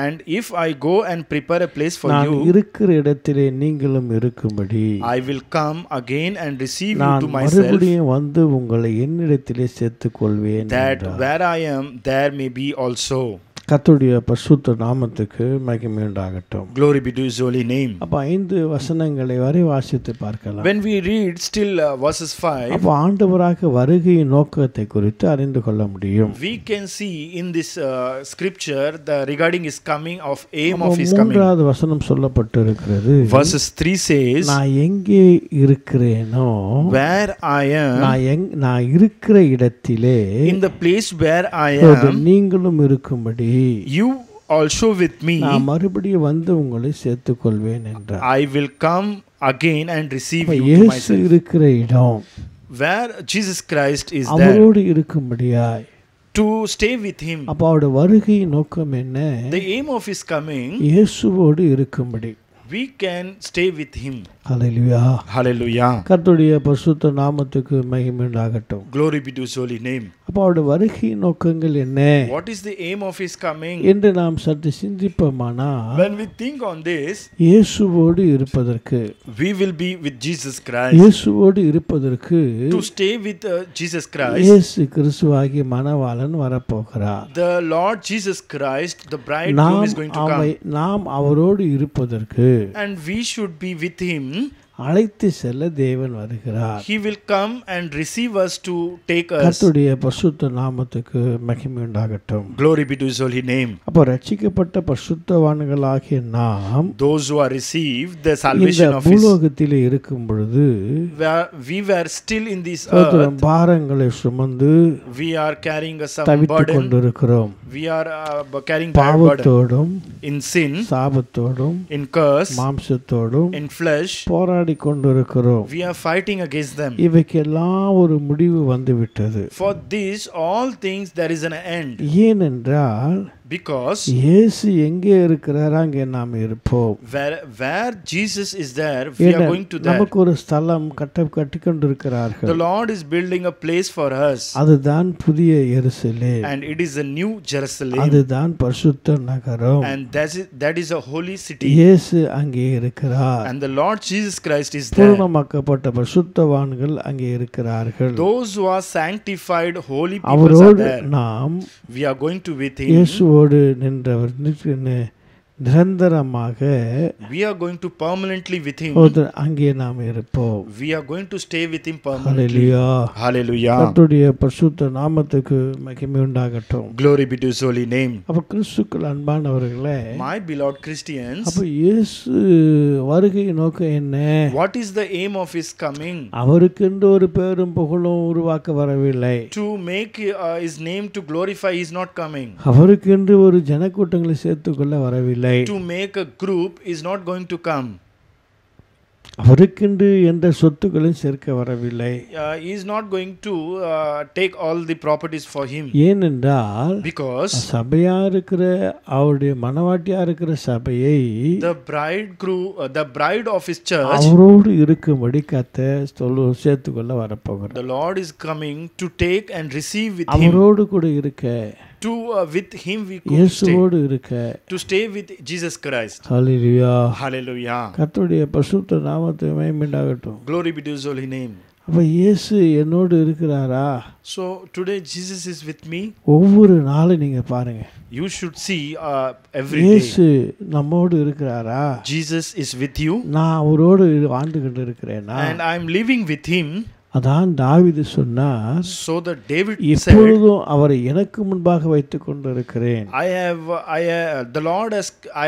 S2: and if I go and prepare a place for
S1: நான்
S2: you,
S1: இருக்கிற இடத்திலே நீங்களும் இருக்கும்படி
S2: I will come again and receive you
S1: நான்
S2: to myself,
S1: மறுபடியும் வந்து உங்களை என்னிடத்திலே சேர்த்துக் கொள்வேன்
S2: that
S1: என்றார்.
S2: where I am, there may be also.
S1: கர்த்தருடைய பரிசுத்த நாமத்துக்கு மகிமை உண்டாகட்டும்.
S2: Glory be to his holy name.
S1: அப்ப 5 வசனங்களை வரை வாசித்து பார்க்கலாம்.
S2: When we read still verses 5,
S1: அப்ப ஆண்டவராக வருகையின் நோக்கத்தை குறித்து அறிந்து கொள்ள முடியும்.
S2: we can see in this scripture the regarding his coming of aim of his coming.
S1: 3வது வசனம் சொல்லப்பட்டிருக்கிறது,
S2: Verses 3 says,
S1: நான் எங்கே இருக்கிறேனோ,
S2: where I am,
S1: நான் இருக்கிற இடத்திலே
S2: in the place where I am,
S1: நீங்களும் இருக்கும்படி
S2: you also with me,
S1: நான் மறுபடியும் வந்து உங்களை சேர்த்துக் கொள்வேன் என்றார்.
S2: I will come again and receive you to
S1: இயேசு
S2: myself.
S1: இருக்கிற இடம்,
S2: Where Jesus Christ is there,
S1: அவரோடு இருக்கும்படியாய்,
S2: to stay with him.
S1: அப்ப அவருடைய வருகையின் நோக்கம் என்ன?
S2: The aim of his coming,
S1: இயேசுவோடு இருக்கும்படி.
S2: we can stay with him.
S1: Hallelujah.
S2: Hallelujah.
S1: கர்த்தருடைய பரிசுத்த நாமத்துக்கு மகிமை உண்டாகட்டும்.
S2: Glory be to his holy name.
S1: அப்ப அவருடைய வருகையின் நோக்கங்கள் என்ன
S2: What is the aim of his coming?
S1: என்று நாம் சற்று சிந்திப்போமானால்,
S2: When we think on this,
S1: இயேசுவோடு இருப்பதற்கு,
S2: we will be with Jesus Christ.
S1: இயேசுவோடு இருப்பதற்கு
S2: To stay with Jesus Christ,
S1: இயேசு கிறிஸ்துவாகிய மணவாளன் வரப்போகிறார்.
S2: the Lord Jesus Christ, the bridegroom is going to come.
S1: நாம் அவரோடு இருப்பதற்கு
S2: And we should be with him.
S1: அழைத்து செல்ல தேவன் வருகிறார்.
S2: He will come and receive us to take us.
S1: கர்த்தருடைய பரிசுத்த நாமத்துக்கு மகிமை உண்டாகட்டும்.
S2: Glory be to his holy name.
S1: அப்ப ரட்சிக்கப்பட்ட பரிசுத்தவான்களாகிய நாம்
S2: Those who are received the salvation
S1: இந்த
S2: of his,
S1: பூலோகத்திலே இருக்கும் பொழுது
S2: we were still in this
S1: சோதரம்
S2: earth,
S1: பாரங்களை சுமந்து
S2: we are carrying some
S1: தவித்துக்
S2: burden,
S1: கொண்டிருக்கிறோம்.
S2: we are carrying bad burden
S1: பாவத்தோடும்
S2: in sin,
S1: சாபத்தோடும்
S2: in curse,
S1: மாம்சத்தோடும்
S2: in flesh.
S1: போராடி கொண்டிருக்கிறோம்.
S2: We are fighting against them.
S1: இவைக்கெல்லாம் ஒரு முடிவு வந்துவிட்டது.
S2: For this all things there is an end,
S1: ஏனென்றால்
S2: because
S1: இயேசு எங்கே இருக்கிறாரோ அங்கே நாம் இருப்போம்.
S2: where Jesus is there, we are going to there.
S1: நமக்கு ஒரு ஸ்தலம் கட்டிக்கொண்டிருக்கிறார்கள்.
S2: The Lord is building a place for us,
S1: அதுதான் புதிய எருசலேம்,
S2: and it is a new Jerusalem,
S1: அதுதான் பரிசுத்த நகரம்.
S2: and that is a holy city,
S1: இயேசு அங்கே இருக்கிறார்.
S2: and the Lord Jesus Christ is there.
S1: பூரணமாக்கப்பட்ட பரிசுத்தவான்கள் அங்கே இருக்கிறார்கள்.
S2: Those who are sanctified holy people are
S1: அவரோடு
S2: there.
S1: நாம்
S2: We are going to with him.
S1: இயேசுவோடு நின்றவர் நிரந்தரமாக
S2: We are going to permanently with him.
S1: அங்கே நாம் இருப்போம்.
S2: We are going to stay with him permanently.
S1: Hallelujah.
S2: Hallelujah.
S1: கர்த்தருடைய பரிசுத்த நாமத்துக்கு மகிமை உண்டாகட்டும்.
S2: Glory be to his holy name.
S1: அப்ப கிறிஸ்துக்கள் அன்பானவர்களே,
S2: My beloved Christians,
S1: அப்ப இயேசு வருகை நோக்கம் என்ன?
S2: what is the aim of his coming?
S1: அவருக்கென்று ஒரு பேரும் புகழும் உருவாக்க வரவில்லை.
S2: To make his name to glorify, he is not coming.
S1: அவருக்கென்று ஒரு ஜனக்கூட்டங்களை சேர்த்துக்கொள்ள வரவில்லை.
S2: To make a group is not going to come.
S1: அவருக்கென்று எந்த சொத்துக்களையும் சேர்க்க வரவில்லை.
S2: He is not going to take all the properties for him.
S1: ஏனென்றால்
S2: Because
S1: சபையா இருக்கிற அவருடைய மனவாட்டியா இருக்கிற சபையை
S2: the bride of his church,
S1: அவரோடு இருக்கும்படி கர்த்தர் சேர்த்துக்கொள்ள வரப்போகிறார்.
S2: the Lord is coming to take and receive with him.
S1: அவரோடு கூட இருக்க
S2: To with him we could stay.
S1: இயேசுவோடு இருக்க.
S2: To stay with Jesus Christ.
S1: Hallelujah.
S2: Hallelujah.
S1: கர்த்தருடைய பரிசுத்த நாமத்துக்கு மகிமை உண்டாகட்டும்.
S2: Glory be to his holy name.
S1: அப்ப இயேசு என்னோடு இருக்கிறாரா?
S2: So today Jesus is with me.
S1: ஒவ்வொரு நாளும் நீங்க பாருங்க.
S2: You should see every day.
S1: இயேசு நம்மோடு இருக்கிறாரா?
S2: Jesus is with you.
S1: நான் அவரோடு வாழ்ந்துகிட்டு இருக்கிறேனா?
S2: And I am living with him.
S1: அதான் தாவீது சொன்னார்.
S2: So that David said,
S1: எப்பொழுதும் அவரை எனக்கு முன்பாக வைத்துக் கொண்டிருக்கிறேன்.
S2: I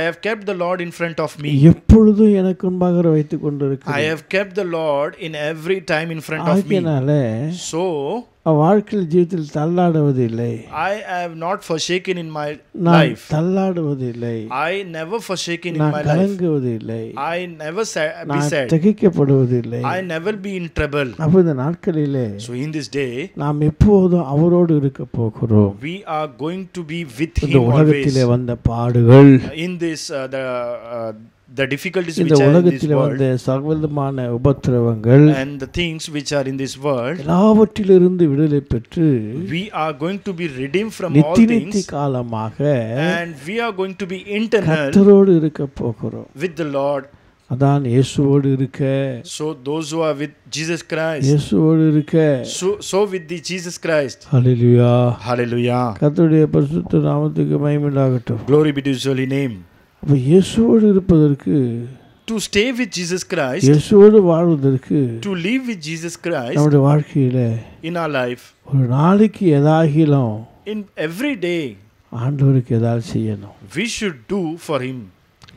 S2: have kept the Lord in front of me.
S1: எப்பொழுதும் எனக்கு முன்பாக வைத்துக் கொண்டிருக்கிறேன்.
S2: I have kept the Lord in every time in front of me. So
S1: வாழ்க்கையில் ஜீவிதத்தில் தள்ளாடுவதில்லை.
S2: I have not forsaken in my
S1: life. தள்ளாடுவதில்லை.
S2: I never forsaken in my life.
S1: கலங்குவதில்லை.
S2: I never be sad.
S1: திகைக்கப்படுவதில்லை.
S2: I never be in trouble.
S1: அப்ப இந்த நாட்களிலே
S2: So in this day
S1: நாம் எப்போதும் அவரோடு இருக்க போகிறோம்.
S2: We are going to be with him
S1: இந்த உலகத்திலே வந்த பாடுகள்,
S2: in this the difficulties
S1: which are in this world, சகலவிதமான உபத்திரவங்கள்,
S2: and the things which are in this world,
S1: எல்லாவற்றிலிருந்து விடுதலை பெற்று
S2: we are going to be redeemed from all things,
S1: காலமாக
S2: and we are going to be eternal
S1: கர்த்தரோடு இருக்க போகிறோம்.
S2: with the Lord.
S1: அதான் இயேசுவோடு இருக்க.
S2: So those who are with Jesus Christ,
S1: இயேசுவோடு இருக்க.
S2: So with the Jesus Christ.
S1: Hallelujah.
S2: Hallelujah.
S1: கர்த்தருடைய பரிசுத்த நாமத்துக்கு மகிமை உண்டாகட்டும்.
S2: Glory be to his holy name.
S1: அப்ப இயேசுவோடு இருப்பதற்கு,
S2: to stay with Jesus Christ,
S1: இயேசுவோடு வாழ்வதற்கு,
S2: to live with Jesus Christ
S1: நம்முடைய வாழ்க்கையில
S2: in our life,
S1: ஒரு நாளைக்கு ஏதாகிலும்
S2: in every day
S1: ஆண்டவருக்கு ஏதாவது செய்யணும்.
S2: we should do for him.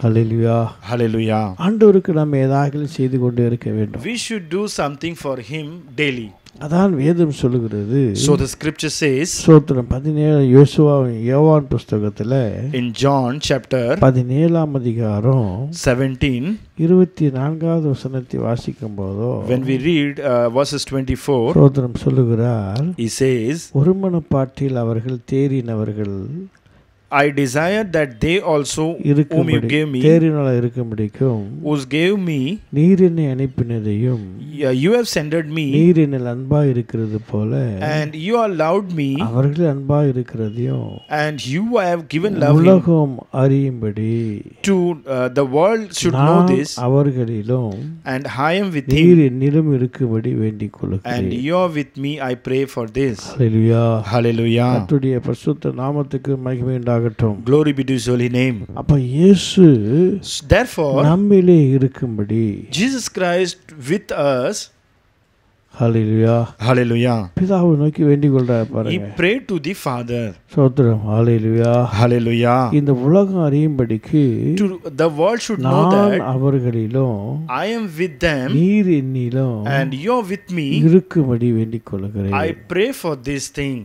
S1: Hallelujah.
S2: Hallelujah.
S1: ஆண்டவருக்கு நம்ம ஏதாவது செய்து கொண்டே இருக்க வேண்டும்.
S2: We should do something for him daily.
S1: அதான் வேதம் சொல்லுகிறது.
S2: So the scripture says,
S1: ஸ்தோத்திரம், 17 யோவான் புத்தகத்துல
S2: in John chapter
S1: 17 அதிகாரம்
S2: 17,
S1: 24வது வசனத்தை வாசிக்கும் போதோ,
S2: when we read verses 24,
S1: ஸ்தோத்திரம் சொல்லுகிறார்.
S2: he says,
S1: ஒருமனப்பாட்டில் அவர்கள் தேறினவர்கள்,
S2: I desire that they also whom you gave me,
S1: தேறினவர்களாக இருக்கும்படிக்கும்,
S2: whose gave me,
S1: நீர் என்னை அனுப்பினதையும்,
S2: you have sended me,
S1: நீர் என்னில் அன்பாய் இருக்கிறது போல,
S2: and you allowed me,
S1: அவர்கள் அன்பாய் இருக்கிறதையும்,
S2: and you have given love
S1: உலகம் அறியும்படி,
S2: to the world should know this,
S1: அவர்களிலும்
S2: and I am with
S1: நீர்
S2: him,
S1: என்னிலும் இருக்கும்படி வேண்டிக் கொள்கிறேன்.
S2: and you are with me, I pray for this.
S1: Hallelujah.
S2: Hallelujah.
S1: கர்த்தருடைய பரிசுத்த நாமத்துக்கு மகிமை உண்டாகட்டும்.
S2: Glory be to his holy name.
S1: அப்ப இயேசு
S2: Therefore
S1: நம்மிலே இருக்கும்படி,
S2: Jesus Christ with us,
S1: hallelujah,
S2: hallelujah,
S1: பிதாவை நோக்கி வேண்டிக் கொள்றார்
S2: he
S1: பாருங்க.
S2: prayed to the Father.
S1: ஸ்தோத்திரம், ஹல்லேலூயா.
S2: Hallelujah.
S1: இந்த உலகம் அறியும்படிக்கு
S2: To the world should know
S1: நான்
S2: that
S1: அவர்களிலும்
S2: I am with them,
S1: நீர் என்னிலும்
S2: and you are with me,
S1: இருக்கும்படி வேண்டிக் கொள்கிறேன்.
S2: I pray for this thing.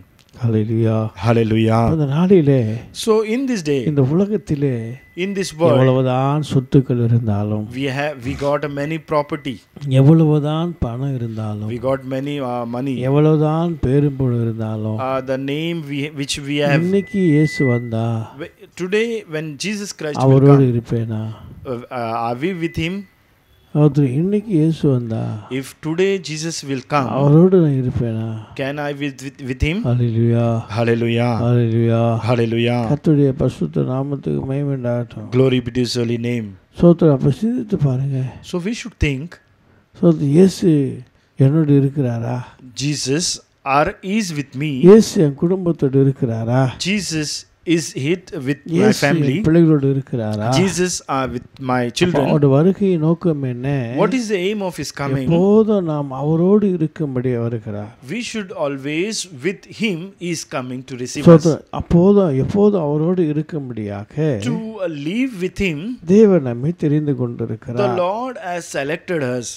S1: Hallelujah.
S2: Hallelujah.
S1: அந்த நாளிலே,
S2: So in this day,
S1: இந்த உலகத்திலே
S2: in this world,
S1: எவ்வளவுதான் சொத்துக்கள் இருந்தாலும்,
S2: we got many property,
S1: எவ்வளவுதான் பணம் இருந்தாலும்,
S2: we got many money,
S1: எவ்வளவுதான் பேரும்புகழ் இருந்தாலும்,
S2: the name which we have.
S1: இன்னைக்கு இயேசு வந்தா
S2: Today when Jesus Christ will
S1: அவரோடு
S2: come,
S1: இருப்பேனா?
S2: are we with him?
S1: இன்னைக்கு இயேசு வந்தா
S2: If today Jesus will come,
S1: அவரோடு நான் இருப்பேனா?
S2: can I with him?
S1: Hallelujah.
S2: Hallelujah.
S1: Hallelujah.
S2: Hallelujah.
S1: கர்த்தருடைய பரிசுத்த நாமத்துக்கு மகிமை உண்டாகட்டும்.
S2: Glory be to his holy name.
S1: ஸ்தோத்திரம். அப்ப சிந்தித்து பாருங்க.
S2: So we should think,
S1: இயேசு என்னோடு இருக்கிறாரா?
S2: Jesus is with me.
S1: இயேசு என் குடும்பத்தோடு இருக்கிறாரா?
S2: Jesus is with my family.
S1: பிள்ளைகளோடு இருக்கிறாரா?
S2: Jesus are with my children.
S1: அவருடைய வருகையின் நோக்கம் என்ன?
S2: What is the aim of his coming?
S1: எப்போதும் நாம் அவரோடு இருக்கும்படி வருகிறார்.
S2: We should always with him is coming to receive us.
S1: அப்போதும் எப்போதும் அவரோடு இருக்கும்படியாக
S2: To live with him,
S1: தேவன் நம்மை தெரிந்து கொண்டிருக்கிறார்.
S2: the Lord has selected us.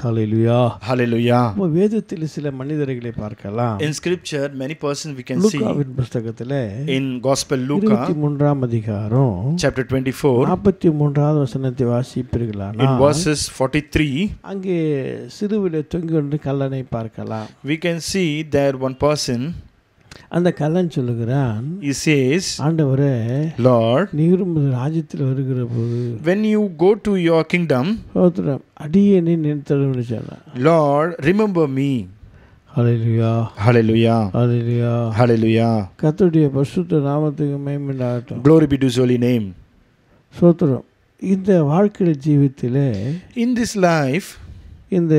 S1: Hallelujah.
S2: Hallelujah.
S1: வேதத்தில் சில மனிதர்களை பார்க்கலாம்.
S2: In scripture many persons we can see.
S1: லூக்காவின் புத்தகத்திலே
S2: In gospel Luke
S1: 23ஆம் அதிகாரம்
S2: chapter 24,
S1: 43வது வசனத்தை வாசிப்பீர்களானால்,
S2: in verses 43,
S1: அங்கே சிறுவிலே தொங்கிக் கொண்டு கல்லனை பார்க்கலாம்.
S2: we can see there one person,
S1: அந்த கல்லன் சொல்லுகிறான்,
S2: he says,
S1: ஆண்டவரே,
S2: Lord,
S1: நீர் உமது ராஜ்யத்தில் வருகிற போது
S2: when you go to your kingdom,
S1: அடியேனை நினைத்தருளும் சொன்னார்.
S2: Lord, remember me.
S1: ஹல்லேலூயா
S2: Hallelujah.
S1: ஹல்லேலூயா
S2: Hallelujah.
S1: கர்த்தருடைய பரிசுத்த நாமத்துக்கு மகிமை உண்டாகட்டும்.
S2: Glory be to his holy name.
S1: ஸ்தோத்திரம். இந்த வாழ்க்கை ஜீவித்திலே
S2: In this life,
S1: இந்த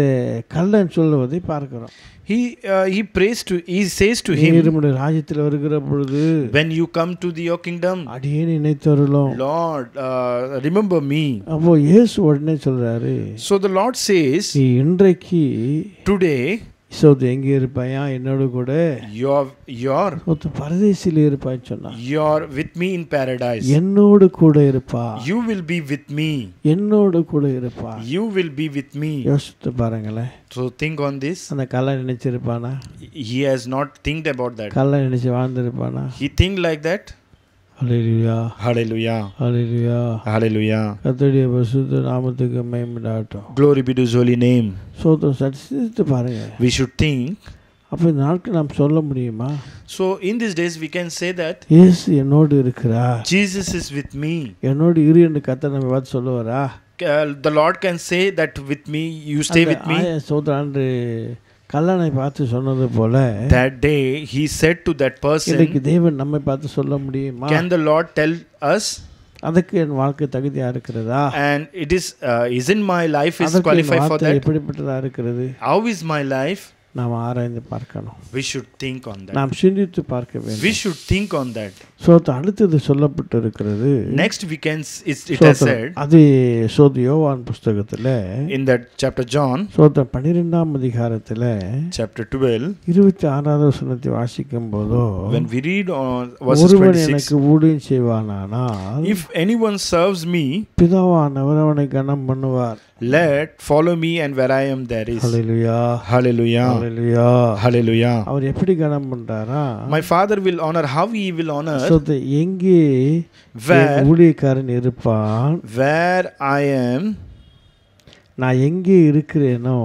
S1: கள்ளன் சொல்லுவதை பார்க்கிறோம்.
S2: he says to him,
S1: நம்முடைய ராஜ்யத்தில் வருகிற பொழுது
S2: when you come to your kingdom,
S1: அடியே நினைத்தருளும்.
S2: Lord, remember me.
S1: அப்போ இயேசு உடனே சொல்றாரு,
S2: So the Lord says,
S1: நீ இன்றைக்கு
S2: today
S1: சோது எங்கே இருப்பாயா என்னோடு கூட
S2: you're
S1: பரதேசில இருப்பான்னு சொன்னா,
S2: you're with me in paradise.
S1: என்னோடு கூட இருப்பா.
S2: You will be with me.
S1: என்னோடு கூட இருப்பா.
S2: You will be with me.
S1: யோசித்து பாருங்களேன்.
S2: So think on this.
S1: அந்த கல்லை நினைச்சிருப்பானா?
S2: He has not think about that.
S1: கல்லை நினைச்சு வாழ்ந்திருப்பானா?
S2: He think like that.
S1: Hallelujah
S2: Hallelujah.
S1: Hallelujah
S2: Hallelujah.
S1: கர்த்தருடைய பரிசுத்த நாமத்துக்கு மகிமை உண்டாகட்டும்.
S2: Glory be to his holy name.
S1: சோதரம் சடித்து பாருங்க.
S2: We should think.
S1: அப்போ இந்த நாட்கள் நாம் சொல்ல முடியுமா?
S2: So in these days we can say that
S1: இயேசு என்னோடு இருக்கிறார்.
S2: Jesus is with me.
S1: என்னோடு இரு என்று கர்த்தர் நம்ம பார்த்து சொல்லுவாரா?
S2: The Lord can say that with me, you stay with me.
S1: சோதரான்று கல்லனை பார்த்து சொன்னது போல
S2: That day he said to that person,
S1: இன்னைக்கு தேவன் நம்மை பார்த்து சொல்ல முடியுமா?
S2: can the Lord tell us?
S1: அதுக்கு என் வாழ்க்கை தகுதியா இருக்கிறதா?
S2: And it is isn't my life is qualified for that?
S1: எப்படிப்பட்டதா இருக்கிறது?
S2: How is my life?
S1: நாம் ஆராய்ந்து பார்க்கணும்.
S2: We should think on that.
S1: நாம் சிந்தித்து பார்க்க வேண்டும்.
S2: We should think on that.
S1: அடுத்தது சொல்லப்பட்டு இருக்கிறது.
S2: Next we can it has said
S1: அது யோவான் புத்தகத்துல
S2: in that chapter John
S1: 12ஆம் அதிகாரத்துல
S2: chapter 12
S1: 26வது வசனத்தை வாசிக்கும் போது,
S2: when we read on verses
S1: ஒருவன்
S2: 26,
S1: எனக்கு ஊழியம் செய்வானானால்
S2: if anyone serves me,
S1: பிதாவானவர் அவனை கனம் பண்ணுவார்.
S2: let follow me, and where I am there is.
S1: Hallelujah
S2: Hallelujah.
S1: Hallelujah
S2: Hallelujah.
S1: அவர் எப்படி கனம் பண்றாரா?
S2: My Father will honor. How he will honor?
S1: எங்கே
S2: Where
S1: ஊழியக்காரன் இருப்பான்,
S2: where I am,
S1: நான் எங்கே இருக்கிறேனோ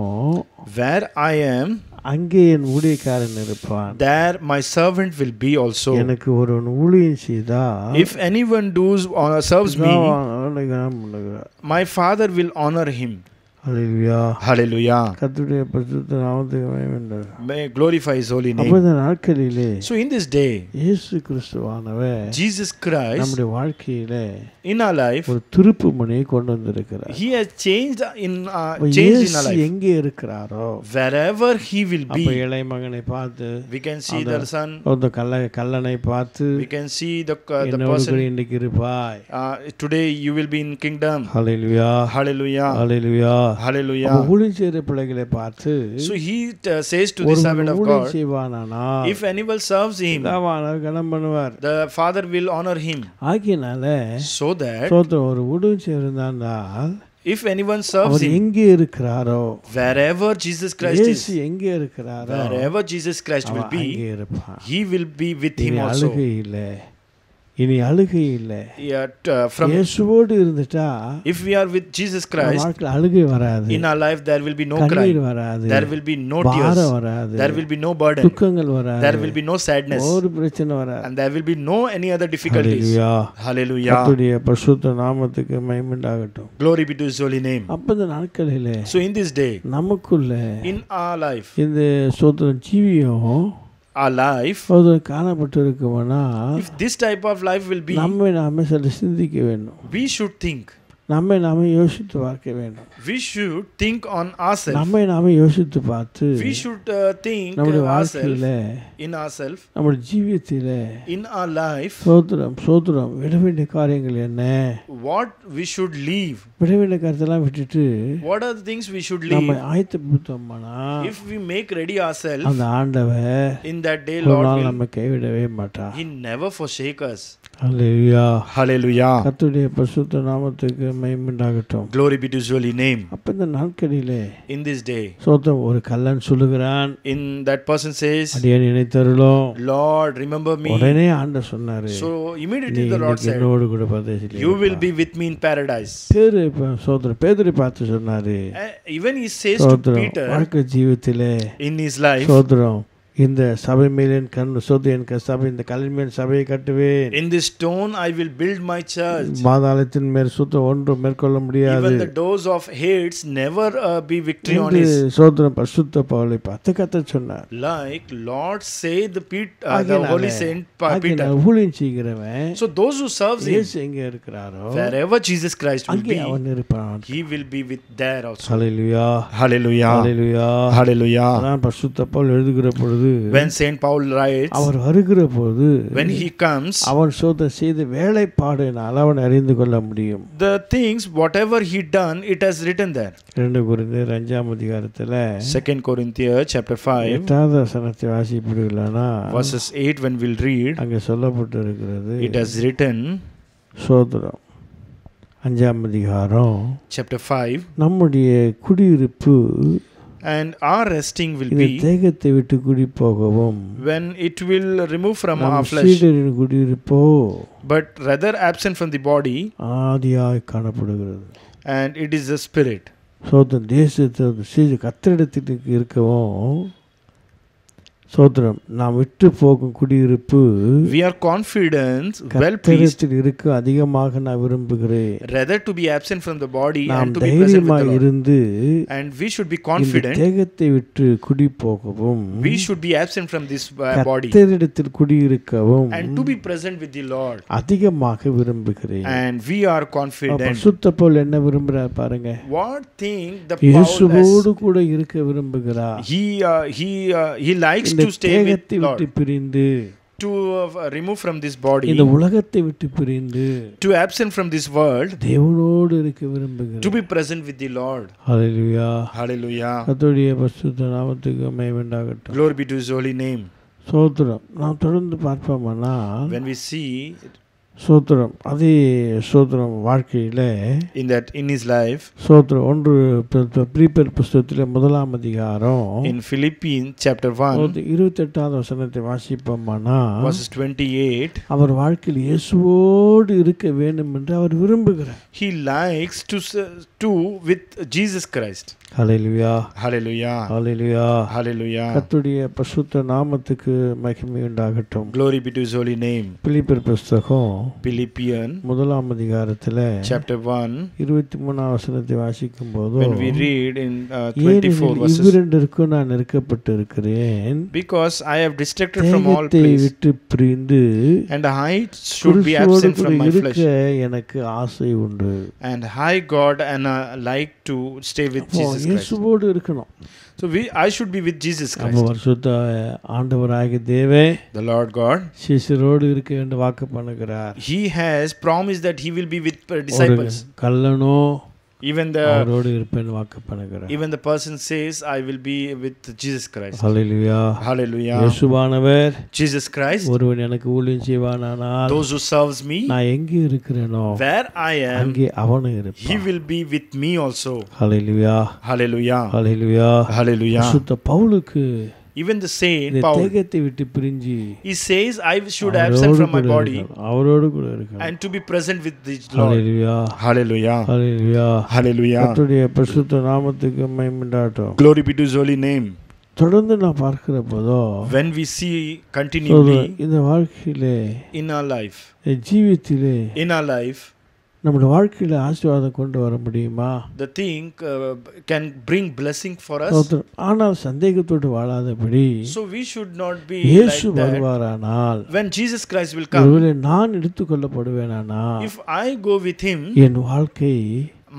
S2: where I am,
S1: அங்கே என் ஊழியக்காரன் இருப்பான்.
S2: there my servant will be also.
S1: எனக்கு ஒருவன் ஊழியம் செய்தா,
S2: If anyone serves me, my Father will honor him.
S1: Hallelujah
S2: Hallelujah.
S1: கர்த்தருடைய பரிசுத்த நாமத்துக்கு மகிமை உண்டாகட்டும்.
S2: May glorify his holy
S1: அப்ப
S2: name.
S1: இந்த நாட்களிலே
S2: So in this day,
S1: இயேசு கிறிஸ்துவானவர்
S2: Jesus Christ
S1: நம்முடைய வாழ்க்கையிலே
S2: in our life,
S1: ஒரு திருப்பு முனையை கொண்டு வந்திருக்கிறார்.
S2: he has changed in our
S1: இயேசு
S2: life.
S1: எங்கே இருக்கிறாரோ
S2: Wherever he will
S1: அப்ப
S2: be,
S1: இளைய மகனை பார்த்து,
S2: we can see the son,
S1: அந்த கல்லனை பார்த்து,
S2: we can see the
S1: என்னோடு
S2: person.
S1: இன்னைக்கு இருப்பாய்.
S2: Today you will be in kingdom.
S1: Hallelujah
S2: Hallelujah.
S1: Hallelujah.
S2: Hallelujah.
S1: ஊழியம் செய்கிற பிள்ளைகளை பார்த்து,
S2: So he says to the servant of
S1: ஊழியம்
S2: God,
S1: செய்வானா
S2: if anyone serves him,
S1: பிதாவானவர் கனம் பண்ணுவார்.
S2: the Father will honor him.
S1: ஆகியனால
S2: So that
S1: ஒரு ஊழியம் செய்திருந்தால்
S2: if anyone serves
S1: our
S2: him,
S1: எங்கே இருக்கிறாரோ,
S2: wherever Jesus Christ is,
S1: இயேசு எங்கே இருக்கிறாரோ
S2: wherever Jesus Christ will
S1: அங்கே
S2: be,
S1: இருப்பான்.
S2: he will be with him
S1: இனி
S2: also.
S1: அழுகை இல்லை, இனி அழுகை இல்லை.
S2: From
S1: இயேசுவோடு இருந்துட்டா
S2: if we are with Jesus Christ,
S1: வாழ்க்கையில் அழுகை வராது,
S2: in our life there will be no cry,
S1: கண்ணீர் வராது,
S2: there will be no tears,
S1: பாரம் வராது,
S2: there will be no burden,
S1: துக்கங்கள் வராது,
S2: there will be no sadness,
S1: ஒரு பிரச்சனை வராது.
S2: and there will be no any other difficulties.
S1: Hallelujah.
S2: Hallelujah.
S1: கர்த்தருடைய பரிசுத்த நாமத்துக்கு மகிமை உண்டாகட்டும்.
S2: Glory be to his holy name.
S1: அப்ப இந்த நாட்களிலே
S2: So in this day,
S1: நமக்குள்ள
S2: in our life,
S1: இந்த சோதனை ஜீவியம்
S2: our life,
S1: காணப்பட்டு இருக்குமானா,
S2: if this type of life will be,
S1: நாம சில சிந்திக்க வேண்டும்.
S2: we should think,
S1: நாம யோசித்து பார்க்க வேண்டும்.
S2: we should think on ourselves,
S1: நாம யோசித்து பார்த்து,
S2: we should think
S1: நம்முடைய
S2: ourselves,
S1: வாழ்க்கையில,
S2: in ourselves,
S1: நம்முடைய ஜீவியத்தில
S2: in our life,
S1: சோதரம் விட வேண்டிய காரியங்கள் என்ன,
S2: what we should leave,
S1: விட வேண்டிய காரியத்தெல்லாம் விட்டுட்டு
S2: what are the things we should
S1: நம்ம
S2: leave.
S1: ஆயத்தப்படுத்தோம்னா,
S2: If we make ready ourselves,
S1: அந்த ஆண்டவர்
S2: in that day,
S1: ஒரு
S2: Lord
S1: நாள்
S2: will,
S1: நம்ம கைவிடவே மாட்டார்.
S2: he never forsake us.
S1: Hallelujah.
S2: Hallelujah.
S1: கர்த்தருடைய பரிசுத்த நாமத்துக்கு மகிமை உண்டாகட்டும்.
S2: Glory be to his holy name.
S1: அப்ப இந்த நாட்களிலே
S2: In this day,
S1: ஒரு கல்லன் சொல்லுகிறான்,
S2: in that person says,
S1: அடியே நினைத்தருளும்.
S2: Lord, remember me.
S1: உடனே ஆண்டவர் சொன்னாரு,
S2: So immediately
S1: நீ
S2: the Lord
S1: இன்னைக்கு
S2: said,
S1: என்னோடு கூட பரதேசிலே
S2: you will
S1: இருப்பாய்.
S2: be with me in paradise.
S1: பேதுரு பார்த்து சொன்னாரு,
S2: Even he says to Peter,
S1: வாழ்க்கை ஜீவித்திலே
S2: in his life,
S1: இந்த சபை மேல் என் கண் சொத்து என் சபை இந்த கல்லின் மேல் சபையை கட்டுவேன்.
S2: In this stone I will build my church.
S1: பாதாளத்தின் மேல் சுத்தம் ஒன்றும் மேற்கொள்ள முடியாது.
S2: Even the doors of Hades never be victory on his.
S1: சோதரம் பரிசுத்த பவுலை பார்த்து கர்த்தர் சொன்னார்.
S2: Like Lord say the Holy Saint Peter.
S1: ஊழியம் செய்கிறவன்.
S2: So those who serves him,
S1: இயேசு எங்கே இருக்கிறாரோ
S2: wherever Jesus Christ will be,
S1: அவன் இருப்பான்.
S2: he will be with there also.
S1: Hallelujah.
S2: Hallelujah.
S1: Hallelujah.
S2: Hallelujah.
S1: நான் பரிசுத்த பவுல் எழுதுகிற பொழுது
S2: when Saint Paul writes,
S1: அவர் வருகிற போது
S2: when he comes,
S1: அவன் சோதனை செய்த வேலைப்பாடுனால் அவன் அறிந்து கொள்ள முடியும்.
S2: the things whatever he done, it has written there.
S1: 2 கொரிந்தியர் 5ஆம் அதிகாரத்துல
S2: 2 Corinthians chapter 5
S1: 8வது வசனத்தை வாசிப்பீர்களானா
S2: verses 8 when we'll read,
S1: அங்கே சொல்லப்பட்டு இருக்கிறது.
S2: it has written,
S1: சோதரம் 5ஆம் அதிகாரம்
S2: chapter 5,
S1: நம்முடைய குடியிருப்பு
S2: and our resting will
S1: இந்த
S2: be
S1: தேகத்தை விட்டு குடி போகவும்
S2: when it will remove from our
S1: நம்
S2: flesh,
S1: சீடரின் குடியிருப்போ
S2: but rather absent from the body,
S1: ஆதியாய் காணப்படுகிறது.
S2: and it is the spirit.
S1: சோதரம் தேசத்தை கத்திரிடத்தில் இருக்கவும் சோதரம் நாம் விட்டு போகும் குடியிருப்பு
S2: We are confident, well pleased,
S1: கத்திரிடத்தில் இருக்க அதிகமாக நான் விரும்புகிறேன்.
S2: rather to be absent from the body
S1: நாம்
S2: and to be present with the
S1: தைரியமாய்
S2: Lord.
S1: இருந்து
S2: And we should be
S1: இந்த
S2: confident,
S1: தேகத்தை விட்டு குடி போகவும்
S2: we should be absent from this body
S1: கத்திரிடத்தில் குடியிருக்கவும்
S2: and to be present with the Lord.
S1: அதிகமாக விரும்புகிறேன்.
S2: And we are confident.
S1: பரிசுத்த பவுல் என்ன விரும்புறார் பாருங்க.
S2: What thing the Paul
S1: இயேசுவோடு
S2: has,
S1: கூட இருக்க விரும்புகிறார்.
S2: he likes
S1: இந்த
S2: to stay with
S1: தேகத்தை விட்டு
S2: Lord,
S1: பிரிந்து
S2: to remove from this body,
S1: இந்த உலகத்தை விட்டு பிரிந்து
S2: to absent from this world,
S1: தேவனோடு இருக்க
S2: to
S1: விரும்புகிறார்.
S2: be present with the Lord.
S1: Hallelujah.
S2: Hallelujah.
S1: கர்த்தருடைய பரிசுத்த நாமத்துக்கு மகிமை உண்டாகட்டும்.
S2: Glory be to his holy name.
S1: சோத்திரம் நாம் தொடர்ந்து பார்ப்போமானால்
S2: When we see
S1: சோத்திரம் அதே சோத்திரம் வாழ்க்கையில
S2: in his life,
S1: சோத்திரம் 1 பிலிப்பியர் புஸ்தகத்திலே 1ஆம் அதிகாரம்
S2: in Philippians chapter 1
S1: 28வது வசனத்தை வாசிப்போமானால்
S2: verses 28,
S1: அவர் வாழ்க்கையில் இயேசுவோடு இருக்க வேண்டும் என்று அவர் விரும்புகிறார்.
S2: he likes to with Jesus Christ.
S1: Hallelujah.
S2: Hallelujah.
S1: Hallelujah.
S2: Hallelujah.
S1: கர்த்தருடைய பரிசுத்த நாமத்துக்கு மகிமை உண்டாகட்டும்.
S2: Glory be to his holy name.
S1: பிலிப்பியர் புஸ்தகம்
S2: Philippians
S1: 1ஆம் அதிகாரத்துல
S2: chapter 1,
S1: 23ஆம் வசனத்தை வாசிக்கும் போது
S2: when we read in 24 verses,
S1: இவ்விரண்டிற்கும் நான் நெருக்கப்பட்டு இருக்கிறேன்.
S2: because I have distracted from all
S1: தேகத்தை
S2: place,
S1: விட்டு பிரிந்து
S2: and I should be absent from my flesh,
S1: இருக்க எனக்கு ஆசை உண்டு.
S2: and I God and I like to stay with Jesus Christ.
S1: இயேசுவோடு இருக்கணும்.
S2: So I should be with Jesus
S1: அப்ப
S2: Christ.
S1: பரிசுத்த ஆண்டவராகிய தேவே
S2: The Lord God,
S1: சிஷ்யரோடு இருக்க என்று வாக்கு பண்ணுகிறார்.
S2: he has promised that he will be with disciples.
S1: கல்லனோ
S2: Even
S1: அவரோடு இருப்பேன் வாக்கு பண்ணுகிறார்.
S2: the person says, I will be with Jesus Christ.
S1: Hallelujah.
S2: Hallelujah.
S1: இயேசுவானவர்
S2: Jesus Christ,
S1: ஒருவன் எனக்கு ஊழியம் செய்வானானால்
S2: those who serves me,
S1: நான் எங்கே இருக்கிறேனோ
S2: where I am,
S1: அங்கே அவனும்
S2: he
S1: இருப்பான்.
S2: will be with me also.
S1: Hallelujah.
S2: Hallelujah.
S1: Hallelujah.
S2: Hallelujah.
S1: பரிசுத்த பவுலுக்கு
S2: Even the saint
S1: இந்த
S2: Paul,
S1: தேகத்தை விட்டு பிரிஞ்சு
S2: he says, I should absent from my body
S1: அவரோடு கூட இருக்கணும்.
S2: and to be present with the Lord.
S1: Hallelujah.
S2: Hallelujah.
S1: Hallelujah.
S2: Hallelujah.
S1: கர்த்தருடைய பரிசுத்த நாமத்துக்கு மகிமை உண்டாகட்டும்.
S2: Glory be to his holy name.
S1: தொடர்ந்து நான் பார்க்கிற போதோ
S2: When we see continually
S1: இந்த வாழ்க்கையிலே
S2: in our life,
S1: ஜீவித்திலே
S2: in our life,
S1: நம்முடைய வாழ்க்கையில ஆசீர்வாதம் கொண்டு வர முடியுமா?
S2: the thing can bring blessing for us.
S1: ஆனால் சந்தேகத்தோடு வாழாதபடி
S2: So we should not be
S1: இயேசு
S2: like that.
S1: வருவாரானால்
S2: When Jesus Christ will come,
S1: ஒருவேளை நான் எடுத்துக்கொள்ளப்படுவேனானால்
S2: if I go with him,
S1: என் வாழ்க்கை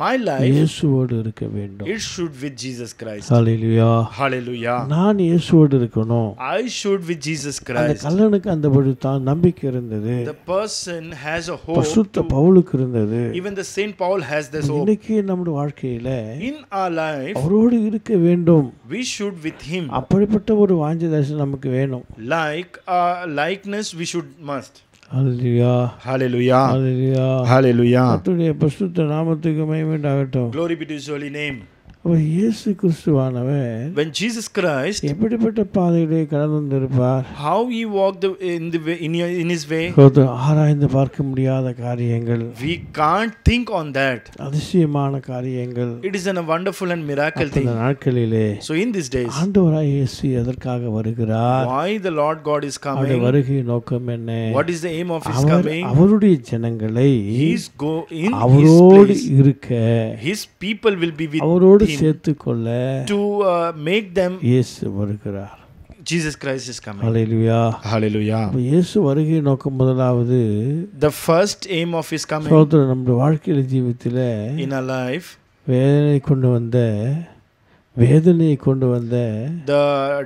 S2: my life,
S1: இயேசுவோடு இருக்க வேண்டும்.
S2: it should with Jesus Christ.
S1: Hallelujah.
S2: Hallelujah.
S1: நான் இயேசுவோடு இருக்கணும்.
S2: I should with Jesus
S1: அந்த
S2: Christ.
S1: கல்லனுக்கு அந்தபடி தான் நம்பிக்கை இருந்தது.
S2: The person has a hope.
S1: பரிசுத்த பவுலுக்கு இருந்தது.
S2: Even the Saint Paul has this hope.
S1: இன்னைக்கு நம்முடைய வாழ்க்கையில
S2: In our life,
S1: அவரோடு இருக்க வேண்டும்.
S2: we should with him.
S1: அப்படிப்பட்ட ஒரு வாஞ்சை தரிசனம் நமக்கு வேணும்.
S2: Like likeness, we should must.
S1: Hallelujah.
S2: Hallelujah.
S1: Hallelujah.
S2: Hallelujah.
S1: கர்த்தருடைய பரிசுத்த நாமத்துக்கு மகிமை உண்டாகட்டும்.
S2: Glory be to his holy name.
S1: இயேசு கிறிஸ்துவானவர்
S2: When Jesus Christ,
S1: எப்படிப்பட்ட பாதையிலே கடந்து வந்திருப்பார்?
S2: how he walked in the way, in his way,
S1: ஆராய்ந்து பார்க்க முடியாத காரியங்கள்,
S2: we can't think on that.
S1: அதிசயமான காரியங்கள்.
S2: It is a wonderful and miracle thing.
S1: இந்த நாட்களிலே
S2: So in these days,
S1: ஆண்டவராய் இயேசு எதற்காக வருகிறார்?
S2: why the Lord God is
S1: அவருடைய
S2: coming?
S1: வருகை நோக்கம் என்ன?
S2: What is the aim of his
S1: our
S2: coming?
S1: அவருடைய ஜனங்களை
S2: He's go in his
S1: அவரோடு
S2: place.
S1: இருக்க,
S2: His people will be with
S1: அவரோடு
S2: him
S1: சேர்த்துக்கொள்ள
S2: to make them.
S1: இயேசு வருகிறார்.
S2: Jesus Christ is coming.
S1: Hallelujah.
S2: Hallelujah.
S1: இயேசு வருகை நோக்கம் முதலாவது
S2: The first aim of his coming
S1: சகோதரர் நம்முடைய வாழ்க்கையில ஜீவித்தில
S2: in our life,
S1: வேதனையை கொண்டு வந்த
S2: the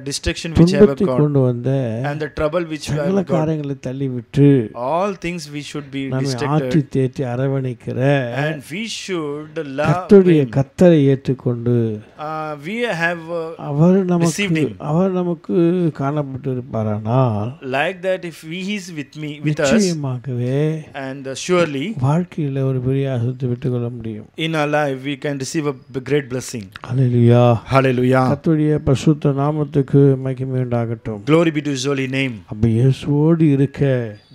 S2: destruction which have
S1: துன்பத்தை
S2: got
S1: கொண்டு வந்த
S2: and the trouble which we
S1: சகல
S2: have got,
S1: காரியங்களை தள்ளிவிட்டு
S2: all things we should be
S1: நம்மை ஆற்றி
S2: distracted,
S1: தேற்றி அரவணைக்கிற
S2: and we should love
S1: கர்த்தருடைய
S2: him.
S1: கத்தரை ஏற்றுக்கொண்டு
S2: We have
S1: our
S2: received him.
S1: நமக்கு காணப்பட்டு இருப்பாரானால்
S2: like that. If he is with us,
S1: நிச்சயமாகவே
S2: and surely
S1: வாழ்க்கையில ஒரு பெரிய ஆசீர்வாதத்தை விட்டுக்கொள்ள முடியும்.
S2: in our life we can receive a great blessing.
S1: Hallelujah.
S2: Hallelujah.
S1: கர்த்தருடைய பரிசுத்த நாமத்துக்கு மகிமை உண்டாகட்டும்.
S2: Glory be to his holy name.
S1: அப்ப இயேசுவோடு இருக்க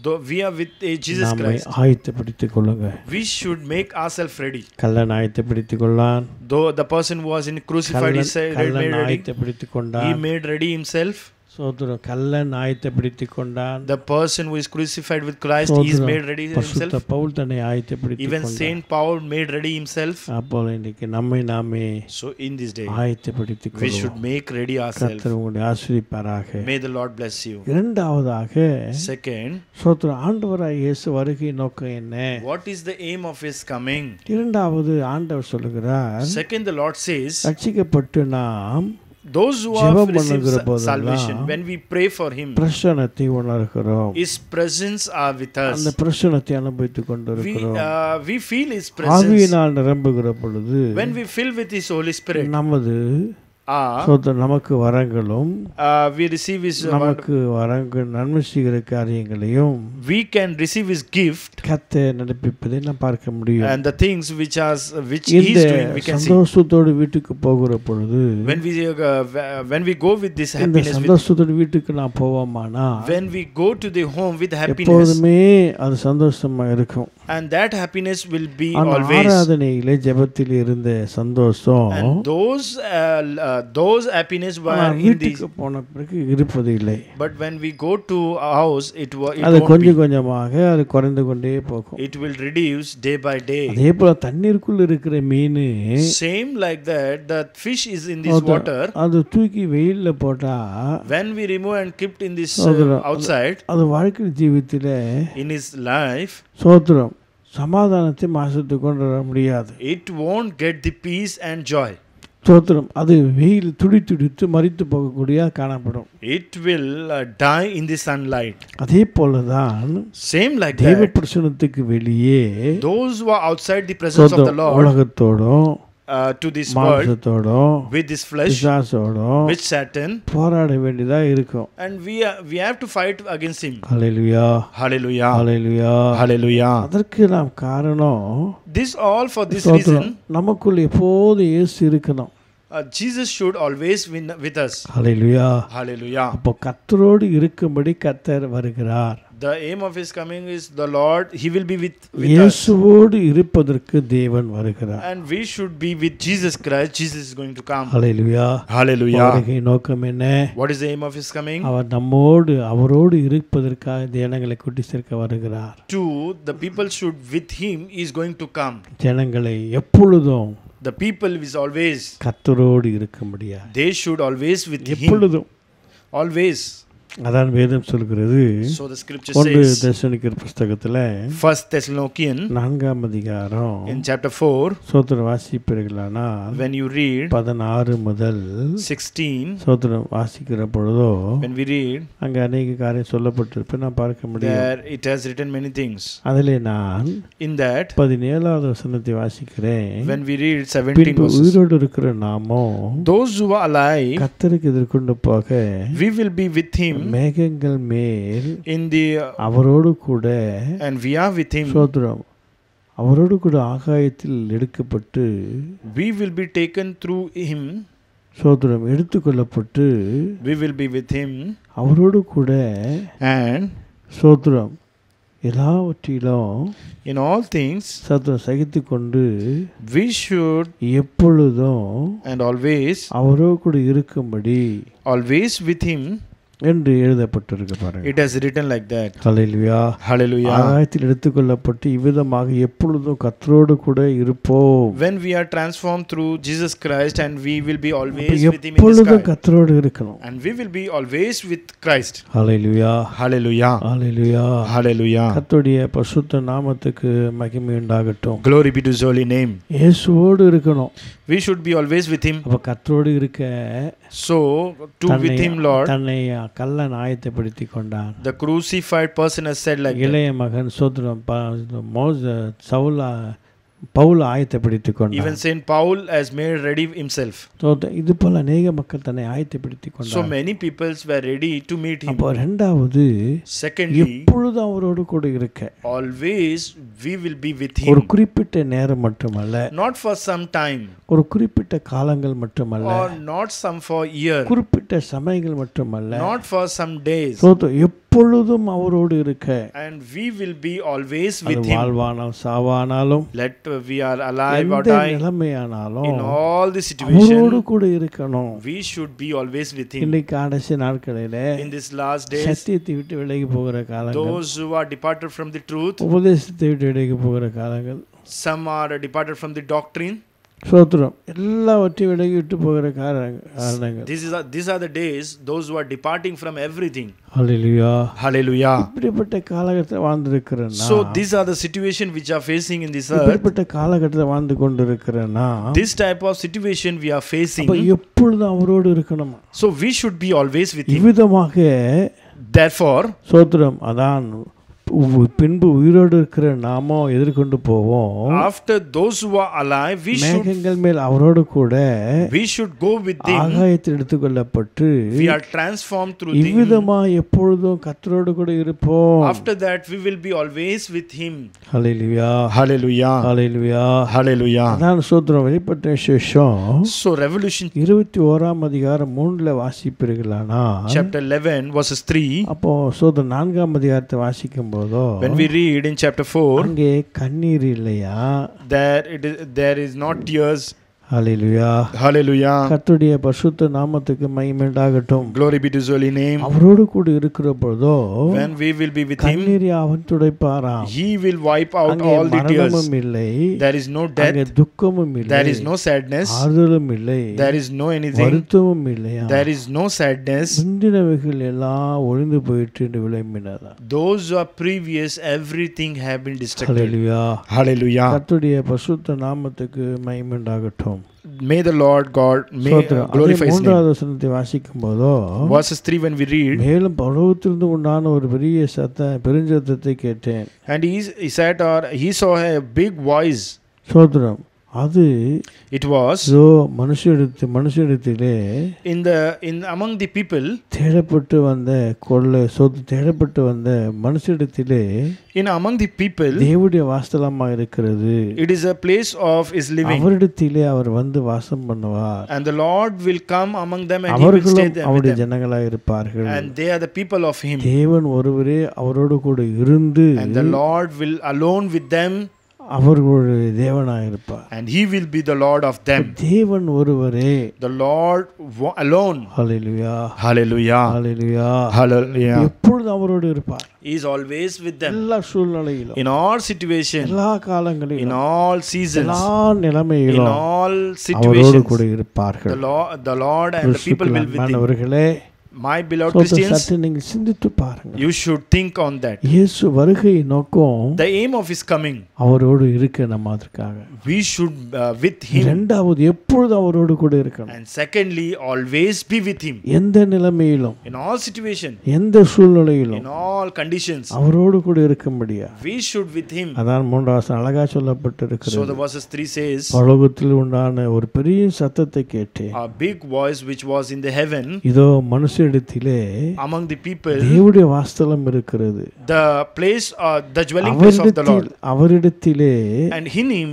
S2: Though we are with Jesus
S1: நம்மை
S2: Christ,
S1: ஆயத்தப்படுத்திக் கொள்ளுங்க.
S2: we should make ourselves ready.
S1: Kallan ஆயத்தப்படுத்திக் கொள்ளான்.
S2: Though the person who was in crucified, he said, made
S1: Kallan
S2: ready.
S1: ஆயத்தப்படுத்திக்
S2: He
S1: கொண்டான்.
S2: made ready himself.
S1: சோதரம் கல்லன் ஆயத்தப்படுத்திக் கொண்டான்.
S2: The person who is crucified with Christ, he is made ready
S1: பரிசுத்த
S2: himself.
S1: பவுல் தன்னை ஆயத்தப்படுத்திக்
S2: Even
S1: கொண்டான்.
S2: Saint Paul made ready himself.
S1: அப்போ இன்னைக்கு நம்மை நாமே
S2: So in this day,
S1: ஆயத்தப்படுத்திக்
S2: we should
S1: கொள்வோம்.
S2: make ready ourselves.
S1: கர்த்தர் உங்களை ஆசீர்வதிப்பாராக.
S2: May the Lord bless you.
S1: இரண்டாவதாக
S2: Second,
S1: சோதரம் ஆண்டவராய் இயேசு வருகை நோக்கம் என்ன?
S2: what is the aim of his coming?
S1: இரண்டாவது ஆண்டவர் சொல்லுகிறார்,
S2: Second, the Lord says,
S1: ரட்சிக்கப்பட்டு நாம்
S2: those who
S1: ஜெபம்
S2: have received
S1: பண்ணுகிற போதெல்லாம்
S2: salvation, when we pray for him,
S1: பிரசன்னத்தை உணர்கிறோம்.
S2: his presence are with
S1: அந்த
S2: us.
S1: பிரசன்னத்தை அனுபவித்துக் கொண்டிருக்கிறோம்.
S2: We feel his presence.
S1: ஆவியினால் நிரம்புகிற பொழுது
S2: When we fill with his Holy Spirit,
S1: நமது நமக்கு வரங்களும்
S2: we receive his
S1: நமக்கு வரங்கள் நன்மை செய்கிற காரியங்களையும்
S2: we can receive his gift,
S1: கர்த்தர் நடப்பிப்பதை நாம் பார்க்க முடியும்.
S2: and the things which he is doing, we can see.
S1: சந்தோஷத்தோடு வீட்டுக்கு போகிற பொழுது
S2: when we go with this
S1: இந்த
S2: happiness,
S1: சந்தோஷத்தோடு வீட்டுக்கு நான் போவோமானா
S2: when we go to the home with happiness,
S1: எப்போதுமே அது சந்தோஷமா இருக்கும்.
S2: and that happiness will be
S1: அந்த
S2: always.
S1: ஆராதனையிலே ஜெபத்தில் இருந்த சந்தோஷம்
S2: And those happiness were in these.
S1: வீட்டுக்கு போன பிறகு இருப்பது இல்லை.
S2: But when we go to a house, it
S1: அது
S2: won't
S1: கொஞ்சம்
S2: be.
S1: கொஞ்சமாக அது குறைந்து கொண்டே போகும்.
S2: It will reduce day by day.
S1: அதே போல தண்ணீருக்குள்ள இருக்கிற மீன்
S2: Same like that, the fish is in this water.
S1: அது தூக்கி வெயில்ல போட்டா
S2: When we remove and keep in this outside,
S1: அது வாழ்க்கை ஜீவித்தில
S2: in his life,
S1: சோத்திரம் சமாதானத்தை மாசத்துக்கு கொண்டு வர முடியாது.
S2: it won't get the peace and joy.
S1: சோத்திரம் அது வெயில் துடித்து மரித்து போகக்கூடிய காணப்படும்.
S2: It will die in the sunlight.
S1: அதே போலதான்
S2: Same like
S1: தேவ
S2: that,
S1: பிரசன்னத்துக்கு வெளியே
S2: those who are outside the presence of the Lord,
S1: உலகத்தோடும்
S2: to this world,
S1: மாம்சத்தோடும்
S2: with this flesh,
S1: பிசாசோடும்
S2: with Satan,
S1: போராட வேண்டியதா இருக்கும்.
S2: and we have to fight against him.
S1: Hallelujah.
S2: Hallelujah.
S1: Hallelujah.
S2: Hallelujah.
S1: அதற்கு நாம் காரணம்
S2: This all for this
S1: சோத்திரம்
S2: reason,
S1: நமக்குள் எப்போது இயேசு இருக்கணும்.
S2: Jesus should always be with us.
S1: Hallelujah.
S2: Hallelujah.
S1: அப்போ கர்த்தரோடு இருக்கும்படி கர்த்தர் வருகிறார்.
S2: The aim of his coming is the Lord. He will be with us.
S1: இயேசுவோடு இருப்பதற்கு தேவன் வருகிறார்.
S2: And we should be with Jesus Christ. Jesus is going to come.
S1: Hallelujah.
S2: Hallelujah.
S1: வருகை நோக்கம் என்ன?
S2: What is the aim of his coming?
S1: அவர் அவரோடு இருப்பதற்காக ஜனங்களை கூட்டி சேர்க்க வருகிறார்.
S2: Two, the people should with him is going to come.
S1: ஜனங்களை எப்பொழுதும்
S2: The people is always.
S1: கர்த்தரோடு இருக்க முடியாது.
S2: They should always with him.
S1: எப்பொழுதும்.
S2: Always.
S1: அதான் வேதம் சொல்கிறது.
S2: So the scripture
S1: 1
S2: says,
S1: தெசலோனிக்கர் புத்தகத்துல
S2: 1 Thessalonian
S1: 4ஆம் அதிகாரம்
S2: in chapter 4,
S1: சோத்திரம் வாசிப்பீர்களானால்
S2: when you read
S1: 16 முதல்
S2: 16,
S1: சோத்திரம் வாசிக்கிற பொழுதோ
S2: when we read,
S1: அங்க அநேக காரியம் சொல்லப்பட்டிருப்ப நான் பார்க்க முடியும்.
S2: there it has written many things.
S1: அதிலே நான்
S2: In that,
S1: 17வது வசனத்தை வாசிக்கிறேன்.
S2: when we read 17
S1: பின்பு
S2: verses,
S1: உயிரோடு இருக்கிற நாமோ
S2: those who are alive,
S1: கர்த்தருக்கு எதிர்கொண்டு போக
S2: we will be with him
S1: மேகங்கள் மேல்
S2: in the
S1: அவரோடு கூட
S2: and we are with him.
S1: சோத்திரம் அவரோடு கூட ஆகாயத்தில் எடுக்கப்பட்டு
S2: we will be taken through him,
S1: சோதரம் எடுத்துக்கொள்ளப்பட்டு
S2: we will be with him,
S1: அவரோடு கூட
S2: and
S1: சோதரம் எல்லாவற்றிலும்
S2: in all things
S1: சோதரம் சகித்து கொண்டு
S2: we should
S1: எப்பொழுதும்
S2: and always
S1: அவரோடு கூட இருக்கும்படி
S2: with him.
S1: என்று எழுதப்பட்டிருக்கு பாருங்க.
S2: It has written like that.
S1: Hallelujah.
S2: Hallelujah.
S1: ஆகாயத்தில் எடுத்துக்கொள்ளப்பட்டு இவ்விதமாக எப்பொழுதும் கர்த்தரோடு கூட இருப்போம்.
S2: When we are transformed through Jesus Christ and we will be always with him in the
S1: எப்பொழுதும்
S2: sky.
S1: கர்த்தரோடு இருக்கணும்.
S2: And we will be always with Christ.
S1: Hallelujah.
S2: Hallelujah.
S1: Hallelujah.
S2: Hallelujah.
S1: கர்த்தருடைய பரிசுத்த நாமத்துக்கு மகிமை உண்டாகட்டும்.
S2: Glory be to his holy name.
S1: இயேசுவோடு இருக்கணும்.
S2: We should be always with him.
S1: அப்ப கர்த்தரோடு இருக்க
S2: So to with him, Lord,
S1: தன்னை கல்லன் ஆயத்தப்படுத்தி கொண்டான்.
S2: the crucified person has said like that.
S1: இளைய மகன் சோதரம் சவுலா பவுல் ஆயத்தப்படுத்தி கொண்டான்.
S2: Even Saint Paul has made ready himself.
S1: இது போல அநேக மக்கள் தன்னை ஆயத்தப்படுத்தி கொண்டார்.
S2: So many peoples were ready to meet him.
S1: அப்போ இரண்டாவது
S2: Secondly,
S1: எப்பொழுதும் அவரோடு கூட இருக்க
S2: always we will be with him.
S1: ஒரு குறிப்பிட்ட நேரம் மட்டுமல்ல,
S2: Not for some time,
S1: ஒரு குறிப்பிட்ட காலங்கள் மட்டுமல்ல,
S2: or not some for year,
S1: குறிப்பிட்ட சமயங்கள் மட்டுமல்ல,
S2: not for some days,
S1: எப்பொழுதும் அவரோடு இருக்க.
S2: and we will be always
S1: அது
S2: with him.
S1: வாழ்வானாலும் சாவானாலும்,
S2: Let we are alive or
S1: எந்த
S2: die,
S1: நிலைமையானாலும்
S2: in all the
S1: அவரோடு
S2: situation,
S1: கூட இருக்கணும்.
S2: we should be always with him.
S1: இன்னைக்கு கடைசி நாட்களிலே
S2: In this last days,
S1: சத்தியத்தை விட்டு விலகி போகிற காலங்கள்,
S2: those who are departed from the truth,
S1: உபதேசத்தை விட்டு விலகி போகிற காலங்கள்,
S2: some are departed from the doctrine.
S1: சோத்திரம் எல்லாவற்றையும் விலகி விட்டு போகிற காரணங்கள்.
S2: These are the days those who are departing from everything.
S1: Hallelujah.
S2: Hallelujah.
S1: இப்படிப்பட்ட காலகட்டத்தில் வாழ்ந்திருக்கிறேன்னா,
S2: So these are the situation which are facing in this earth.
S1: இப்படிப்பட்ட காலகட்டத்தில் வாழ்ந்து கொண்டிருக்கிறேன்னா,
S2: This type of situation we are facing.
S1: அப்ப எப்பொழுதும் அவரோடு இருக்கணுமா?
S2: So we should be always with him.
S1: இவ்விதமாக
S2: Therefore,
S1: சோத்திரம் அதான் பின்பு உயிரோடு இருக்கிற நாமோ எதிர்கொண்டு போவோம்.
S2: after those who are alive,
S1: மேகங்கள் மேல் அவரோடு கூட
S2: we should go with them.
S1: ஆகாயத்தில் எடுத்துக்கொள்ளப்பட்டு
S2: We are transformed through him.
S1: இவ்விதமா எப்பொழுதும் கர்த்தரோடு கூட இருப்போம்.
S2: After that we will be always with him.
S1: Hallelujah.
S2: Hallelujah.
S1: Hallelujah.
S2: Hallelujah.
S1: அதான் சோத்திரம் வெளிப்பட்ட விசேஷம்.
S2: So Revelation
S1: 21 அதிகாரம் 3 வாசிப்பீர்களானா,
S2: chapter 11 verses 3,
S1: அப்போ சோத்திரம் 4 அதிகாரத்தை வாசிக்கும் போதோ,
S2: when we read in chapter 4,
S1: அங்கே கண்ணீர் இல்லையா?
S2: there is not tears.
S1: Hallelujah.
S2: Hallelujah.
S1: கர்த்தருடைய பரிசுத்த நாமத்துக்கு மகிமை உண்டாகட்டும்.
S2: Glory be to his holy name.
S1: அவரோடு கூட இருக்கிற பொழுதோ
S2: When we will be with him,
S1: கண்ணீரை அவன் துடைப்பாராம்.
S2: he will wipe out
S1: அங்கே
S2: all the tears.
S1: மரணமும் இல்லை,
S2: There is no
S1: அங்கே
S2: death,
S1: துக்கமும் இல்லை,
S2: there is no sadness,
S1: ஆறுதலும் இல்லை,
S2: there is no anything,
S1: வருத்தமும் இல்லையா?
S2: there is no sadness.
S1: முந்தினவைகள் எல்லாம் ஒழிந்து போயிற்று என்று விளம்பினதா.
S2: Those who are previous, everything have been destructed.
S1: Hallelujah.
S2: Hallelujah.
S1: கர்த்தருடைய பரிசுத்த நாமத்துக்கு மகிமை உண்டாகட்டும்.
S2: May the Lord God glorify his name.
S1: 3வது வசனத்தை வாசிக்கும் போதோ,
S2: Verses 3, when we read,
S1: மேலும் பரலோகத்திலிருந்து உண்டான ஒரு பெருஞ்சத்தத்தை கேட்டேன்.
S2: and he saw a big voice.
S1: சோத்திரம். அது
S2: It was
S1: மனுஷரிடத்திலே
S2: among the people,
S1: தேடப்பட்டு வந்த மனுஷரிடத்திலே
S2: among the people,
S1: தேவனுடைய வாசஸ்தலமாக இருக்கிறது.
S2: it is a place of his living.
S1: அவரிடத்திலே அவர் வந்து வாசம் பண்ணுவார்.
S2: And the Lord will come among them and he will stay
S1: அவர்களும்
S2: there with
S1: அவருடைய
S2: them.
S1: ஜனங்களாக இருப்பார்கள்.
S2: And they are the people of him.
S1: தேவன் ஒருவரே அவரோடு கூட இருந்து
S2: And the Lord will alone with them.
S1: அவர்களுடைய தேவனாக இருப்பார்.
S2: And he will be the Lord of them.
S1: தேவன் ஒருவரே.
S2: The Lord alone.
S1: Hallelujah.
S2: Hallelujah.
S1: Hallelujah.
S2: Hallelujah.
S1: எப்பொழுதும் அவரோடு இருப்பார்.
S2: He is always with them.
S1: எல்லா சூழ்நிலையிலும்,
S2: In all situations,
S1: எல்லா காலங்களிலும்,
S2: in all seasons,
S1: எல்லா
S2: in
S1: நிலைமையிலும்
S2: all
S1: அவரோடு
S2: situations,
S1: கூட இருப்பார்கள்.
S2: the Lord and the people will with him.
S1: மாணவர்களே,
S2: My beloved Christians,
S1: சற்று நீங்கள் சிந்தித்து பாருங்கள்.
S2: you should think on that.
S1: இயேசு வருகை நோக்கம்
S2: The aim of his coming,
S1: அவரோடு இருக்க நம்ம அதற்காக.
S2: we should with him.
S1: இரண்டாவது எப்பொழுது அவரோடு கூட இருக்கணும்.
S2: And secondly, always be with him.
S1: எந்த நிலைமையிலும்,
S2: In all situations,
S1: எந்த சூழ்நிலையிலும்
S2: in all conditions,
S1: அவரோடு கூட இருக்கும்படியா.
S2: we should with him.
S1: அதான் 3வது அழகா சொல்லப்பட்டிருக்கிறது.
S2: So the verses 3 says,
S1: பரலோகத்தில் உண்டான ஒரு பெரிய சத்தத்தை கேட்டேன்.
S2: a big voice which was in the heaven,
S1: இதோ மனுஷ ஜனங்களிடத்திலே
S2: among the people,
S1: தேவனுடைய வாசஸ்தலம் இருக்கிறது.
S2: the place, the dwelling place of the Lord.
S1: அவரிடத்திலே
S2: And in him,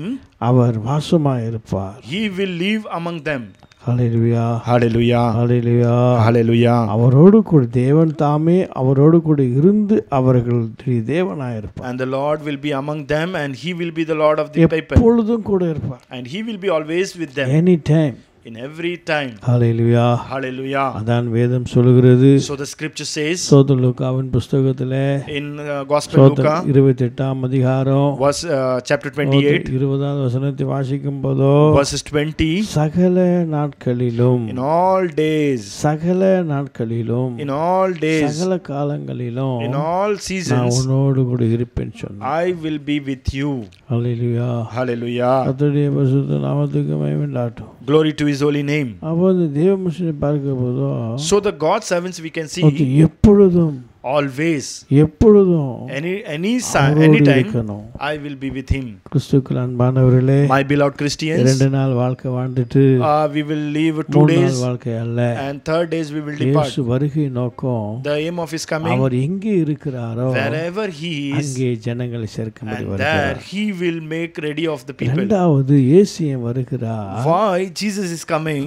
S1: our வாசமாயிருப்பார்.
S2: he will live among them.
S1: Hallelujah,
S2: Hallelujah.
S1: Hallelujah.
S2: Hallelujah.
S1: அவரோடு கூட தேவன் தாமே அவரோடு கூட இருந்து அவர்களுடைய தேவனாயிருப்பார்.
S2: And the Lord will be among them, and he will be the Lord of the people.
S1: எப்பொழுதும் கூட இருப்பார்.
S2: And he will be always with them,
S1: any time.
S2: in every time.
S1: Hallelujah.
S2: Hallelujah.
S1: அதான் வேதம் சொல்கிறது.
S2: So the scripture says
S1: சோதர லூக்காவின் புத்தகத்திலே
S2: in Gospel Luca,
S1: 28ஆம் அதிகாரம்
S2: verse chapter 28,
S1: 20வது வசனத்தை வாசிக்கும் போதோ
S2: verses 20,
S1: சகல நாட்களிலும்,
S2: in all days,
S1: சகல நாட்களிலும்,
S2: in all days,
S1: சகல காலங்களிலும்
S2: in all
S1: நான்
S2: seasons,
S1: உன்னோடு கூட இருப்பேன் சொன்னார்.
S2: I will be with you.
S1: Hallelujah.
S2: Hallelujah.
S1: கர்த்தருடைய பரிசுத்த நாமத்துக்கு மகிமை உண்டாகட்டும்.
S2: Glory to his holy name.
S1: அப்போ அந்த தேவ மனுஷனை பார்க்க போதோ
S2: So the God servants we can see
S1: எப்பொழுதும்,
S2: always,
S1: எப்பொழுதும்
S2: anytime,
S1: இருக்கணும்.
S2: I will be with him.
S1: கிறிஸ்துவுக்குள் அன்பானவர்களே,
S2: My beloved Christians,
S1: 2 நாள் வாழ்க்கை வாழ்ந்துட்டு
S2: we will live 2
S1: 3
S2: days,
S1: நாள் வாழ்க்கை அல்ல.
S2: and 3rd days we will depart.
S1: இயேசு வருகை நோக்கம்
S2: The aim of his coming,
S1: அவர் எங்கே இருக்கிறாரோ
S2: wherever he is,
S1: அங்கே ஜனங்களை சேர்க்கும்படி
S2: and there
S1: வருகிறார்.
S2: he will make ready of the people.
S1: இரண்டாவது இயேசு ஏன் வருகிறார்?
S2: Why Jesus is coming,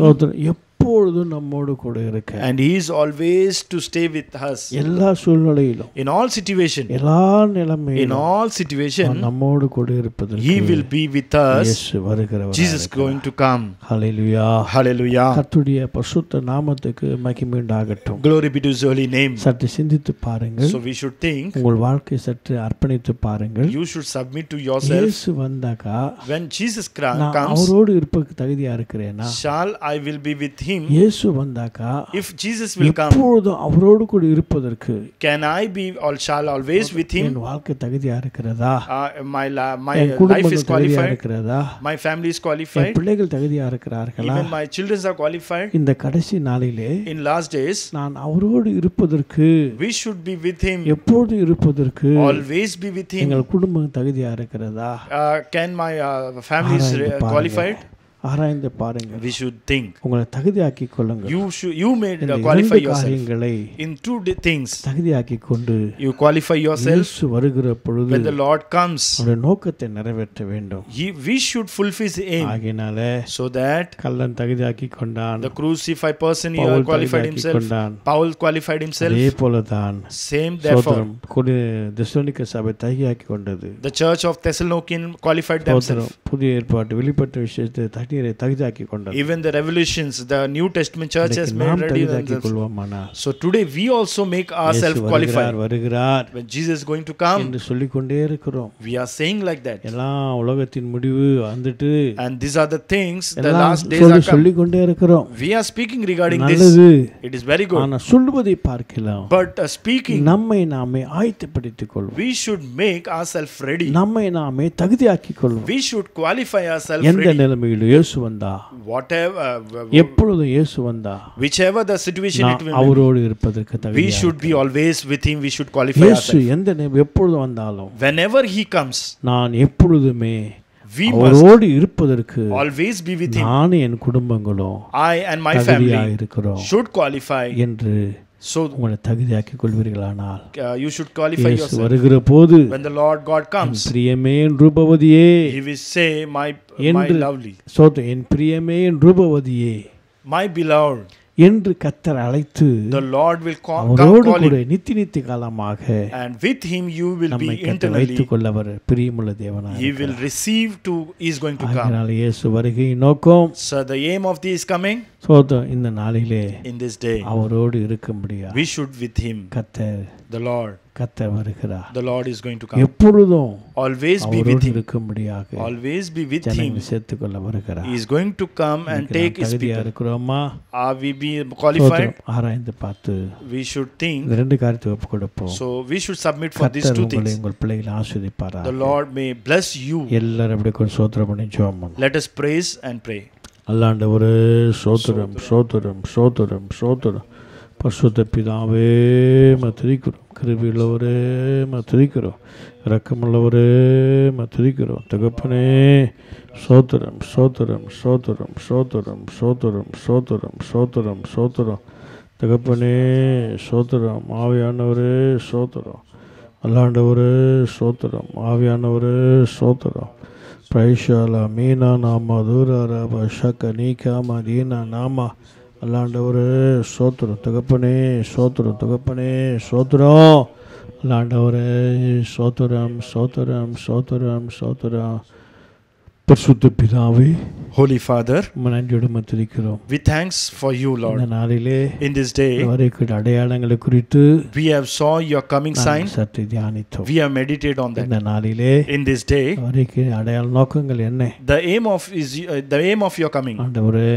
S1: எப்பொழுதும் நம்மோடு கூட இருக்க,
S2: and he is always to stay with us
S1: எல்லா சூழ்நிலையிலும்,
S2: in all situation,
S1: எல்லா
S2: in
S1: நிலைமையிலும்
S2: all situation.
S1: நம்மோடு கூட இருப்பதற்கு
S2: He will be with us.
S1: இயேசு வருகிறவர்.
S2: Jesus going to come.
S1: Hallelujah.
S2: Hallelujah.
S1: கர்த்தருடைய பரிசுத்த நாமத்துக்கு மகிமை உண்டாகட்டும்.
S2: Glory be to his holy name.
S1: சற்று சிந்தித்து பாருங்கள்.
S2: So we should think,
S1: உங்கள் வாழ்க்கை சற்று அர்ப்பணித்து பாருங்கள்.
S2: you should submit to yourself.
S1: இயேசு வந்தாக்கா
S2: When Jesus
S1: நான்
S2: comes,
S1: அவரோடு இருப்பதற்கு தகுதியா இருக்கிறேனா?
S2: shall I will be with him.
S1: இயேசு வந்தாக்கா
S2: If Jesus will come,
S1: எப்பொழுதும் அவரோடு கூட இருப்பதற்கு
S2: can I be or shall always with him?
S1: என் வாழ்க்கை தகுதியா இருக்கிறதா?
S2: My
S1: என்
S2: life
S1: குடும்பம்
S2: is
S1: தகுதியா
S2: qualified.
S1: இருக்கிறதா?
S2: My family is
S1: N
S2: qualified.
S1: பிள்ளைகள் தகுதியா இருக்கிறார்களா?
S2: Even my children are qualified.
S1: இந்த கடைசி நாளிலே
S2: In last days,
S1: நான் அவரோடு இருப்பதற்கு,
S2: we should be with him.
S1: எப்போது இருப்பதற்கு
S2: Always be with him.
S1: எங்கள் குடும்பம் தகுதியா இருக்கிறதா?
S2: Can my family is qualified?
S1: ஆராய்ந்து பாருங்கள்.
S2: We should think.
S1: உங்களை தகுதியாக்கிக் கொள்ளுங்கள்.
S2: You may
S1: இந்த
S2: qualify
S1: இரண்டு
S2: yourself
S1: காரியங்களை
S2: in 2 things.
S1: தகுதியாக்கிக் கொண்டு
S2: You qualify yourself.
S1: இயேசு வருகிற பொழுது
S2: When the Lord comes,
S1: அவருடைய நோக்கத்தை நிறைவேற்ற வேண்டும்.
S2: we should fulfill his aim,
S1: ஆகையினால
S2: so that
S1: கள்ளன் தகுதியாக்கிக் கொண்டான்,
S2: the crucified person
S1: Pavul
S2: qualified
S1: தகுதியாக்கிக்
S2: himself.
S1: கொண்டான்.
S2: Paul qualified himself.
S1: அதே போலதான்
S2: Same therefore,
S1: தெசலோனிக்க சபை தகுதியாக்கிக் கொண்டது.
S2: the church of Thessalonian qualified themselves.
S1: புதிய ஏற்பாட்டு வெளிப்பட்ட விஷயத்தை தகுதியாக்கிக் கொண்டது.
S2: Even the revelations, the New Testament church has made
S1: நாம்
S2: ready
S1: தகுதியாக்கிக்
S2: themselves.
S1: கொள்வோமானால்
S2: So today we also make ourselves qualified.
S1: வருகிறார்
S2: When Jesus is going to come,
S1: என்று சொல்லிக்கொண்டே இருக்கிறோம்.
S2: we are saying like that.
S1: எல்லாம் உலகத்தின் முடிவு வந்துட்டு,
S2: And these are the things, the
S1: எல்லாம்
S2: last days are come.
S1: சொல்லிக்கொண்டே இருக்கிறோம்.
S2: We are speaking regarding this.
S1: நல்லது.
S2: It is very good.
S1: ஆனா சொல்லுவதை பார்க்கலாம்.
S2: But speaking,
S1: நம்மை நாமே ஆயத்தப்படுத்திக் கொள்வோம்.
S2: we should make ourselves ready.
S1: நம்மை நாமே தகுதியாக்கிக் கொள்வோம்.
S2: We should qualify ourselves
S1: எந்த
S2: ready.
S1: நிலைமையில் இயேசு வந்தா,
S2: Whatever,
S1: எப்பொழுதும் இயேசு வந்தா,
S2: whichever the situation it will be,
S1: அவரோடு இருப்பதற்கு
S2: we
S1: தகுதியா
S2: should be always with him. We should qualify
S1: இயேசு
S2: ourselves.
S1: எந்த எப்பொழுது வந்தாலும்
S2: Whenever he comes,
S1: நான் எப்பொழுதுமே
S2: we must
S1: அவரோடு இருப்பதற்கு
S2: always be with him.
S1: நானும் என் குடும்பங்களும்
S2: I and my
S1: தகுதியா
S2: family
S1: இருக்கிறோம்
S2: should qualify.
S1: என்று
S2: So
S1: உங்களை தகுதியாக்கிக் கொள்வீர்களானால்,
S2: you should qualify
S1: இயேசு
S2: yourself.
S1: வருகிற போது,
S2: When the Lord God comes,
S1: பிரியமே என் ரூபவதியே
S2: he will say, my
S1: என்று
S2: lovely,
S1: என் பிரியமே என் ரூபவதியே
S2: my beloved.
S1: என்று கர்த்தர் அழைத்து
S2: The Lord will come
S1: அவரோடு
S2: calling,
S1: கூட நித்திய காலமாக
S2: and with him you will be
S1: நம்மை கர்த்தர்
S2: internally.
S1: வைத்துக் கொள்ளவர் பிரியமுள்ள தேவனாக
S2: He will receive to. He is going to come.
S1: இருக்கிறார். இயேசு வருகை நோக்கம்
S2: So the aim of this coming
S1: இந்த நாளிலே
S2: in this day,
S1: அவரோடு இருக்கும்படியா
S2: we should with him.
S1: கர்த்தர்
S2: The Lord
S1: வருகிறார்.
S2: The Lord is going to come.
S1: எப்பொழுதும்
S2: Always be with
S1: அவரோடு
S2: him.
S1: இருக்கும்படியாக
S2: Always be with him.
S1: ஜனங்களை சேர்த்துக் கொள்ள வருகிறார்.
S2: He is going to come and take his
S1: தகுதியா
S2: people.
S1: இருக்கிறோமா?
S2: Are we be qualified?
S1: ஆராய்ந்து பார்த்து
S2: We should think.
S1: இந்த ரெண்டு காரியத்தை ஒப்பு கொடுப்போம்.
S2: So we should submit for these two things.
S1: உங்கள் பிள்ளைகளை ஆசீர்வதிப்பாராக.
S2: The Lord may bless you.
S1: எல்லாரும் அப்படியே கொஞ்சம் ஸ்தோத்திரம் பண்ணி ஜெபம் பண்ணுவோம்.
S2: Let us praise and pray.
S1: அல்லாண்டவரே ஸ்தோத்திரம் ஸ்தோத்திரம் ஸ்தோத்திரம் ஸ்தோத்திரம். பரிசுத்த பிதாவே துதிக்கிறோம். கிருபையுள்ளவரே துதிக்கிறோம். இரக்கமுள்ளவரே துதிக்கிறோம். தகப்பனே ஸ்தோத்திரம் ஸ்தோத்திரம் ஸ்தோத்திரம் ஸ்தோத்திரம் ஸ்தோத்திரம் ஸ்தோத்திரம் ஸ்தோத்திரம் ஸ்தோத்திரம். தகப்பனே சோத்திரம், ஆவியானவரே சோத்திரம், அல்லாண்டவரே சோத்திரம், ஆவியானவரே சோத்திரம். பிரைஷாலா மீனா நாமா தூராரா ஷக்க நீக்காமா தீனா நாமா, அல்லாண்டவரே சோத்திரம், தகப்பனே சோத்திரம், தகப்பனே சோத்திரம், அல்லாண்டவரே சோத்திரம், சோத்திரம், சோத்திரம், சோத்திரம். பரிசுத்த பிதாவே,
S2: Holy Father,
S1: நன்றியோடு மத்திருக்கிறோம்.
S2: we thanks for you, Lord.
S1: இந்த நாளிலே
S2: In this day,
S1: வரைக்கும் அடையாளங்களை குறித்து
S2: we have saw your coming sign.
S1: சற்று தியானித்தோம்.
S2: We have meditated on that.
S1: இந்த நாளிலே
S2: In this day,
S1: வரைக்கும் அடையாள நோக்கங்கள் என்ன?
S2: the aim of your coming,
S1: ஆண்டவரே,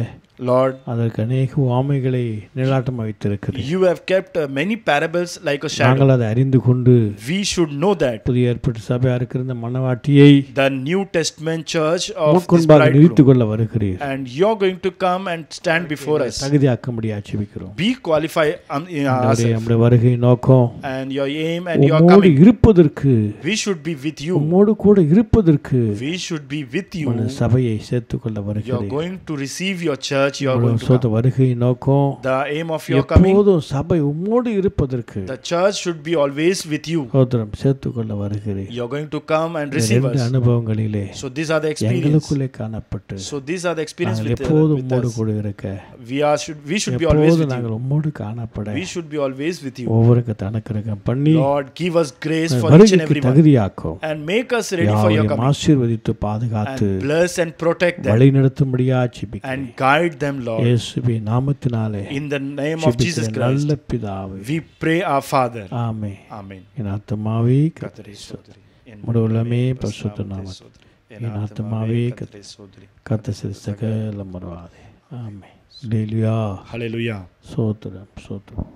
S2: Lord,
S1: அதற்கு அநேக உவமைகளை நிழலாட்டமாக வைத்திருக்கிறேன்.
S2: you have kept many parables like a shadow.
S1: நாங்கள் அதை அறிந்து கொண்டு
S2: We should know that
S1: புதிய ஏற்பட்ட சபையா இருக்கிற இந்த மனவாட்டியை
S2: the New Testament church of this
S1: முன்பாக நிறுத்திக்
S2: bridegroom,
S1: கொள்ள வருகிறீர்.
S2: and you are going to come and stand before us.
S1: தகுதியாக்கும்படி ஆட்சேபிக்கிறோம்.
S2: Be qualified
S1: ஆண்டவரே, நம்முடைய வருகை நோக்கம்
S2: and your aim and your
S1: உம்மோடு
S2: coming.
S1: இருப்பதற்கு,
S2: We should be with you.
S1: உம்மோடு கூட இருப்பதற்கு
S2: We should be with you.
S1: உம்முடைய சபையை சேர்த்துக் கொள்ள
S2: You are
S1: வருகிறேன்.
S2: going to receive your church. You are going to
S1: சொந்த
S2: come.
S1: வருகை நோக்கம்
S2: The aim of your coming,
S1: எப்போதும் சபை உம்மோடு இருப்பதற்கு
S2: the church should be always with you.
S1: சோதரம் சேர்த்துக் கொள்ள வருகிறேன்.
S2: You are going to come and receive
S1: இந்த
S2: us.
S1: அனுபவங்களிலே
S2: So these are the experience.
S1: எங்களுக்குள்ளே காணப்பட்டு
S2: So these are the experience
S1: நாங்கள்
S2: with
S1: எப்போதும்
S2: with
S1: உம்மோடு
S2: us.
S1: கூட இருக்க,
S2: We should be always
S1: எப்போதும்
S2: with
S1: நாங்கள்
S2: you.
S1: உம்மோடு காணப்பட
S2: We should be always with you.
S1: ஒவ்வொருக்கு தனக்கிறகம் பண்ணி
S2: Lord, give us grace for each and
S1: வருகைக்கு
S2: every one,
S1: தகுதியாக்கும்.
S2: and make us ready for your
S1: யாவையும்
S2: coming,
S1: ஆசீர்வதித்து பாதுகாத்து
S2: and bless and protect them,
S1: வழி நடத்தும்படியா ஜெபிக்கிறேன்.
S2: and guide them, Lord.
S1: இயேசுவின் நாமத்தினாலே
S2: In the name of Jesus
S1: ஜெபிக்கிறேன்
S2: Christ,
S1: நல்ல பிதாவே.
S2: we pray our Father.
S1: Amen.
S2: Amen.
S1: என் ஆத்துமாவே
S2: கர்த்தரே ஸ்தோத்திரி. என்
S1: உம்முடைய உள்ளமே
S2: உள்ளமே
S1: பரிசுத்த
S2: பரிசுத்த
S1: நாமத்தை.
S2: நாமத்தை.
S1: என் ஆத்துமாவே
S2: கர்த்தரே ஸ்தோத்திரி.
S1: கர்த்தர் சகல மறவாதே. ஆமென். ஹல்லேலூயா.
S2: Hallelujah.
S1: சோத்திரம், சோத்திரம்.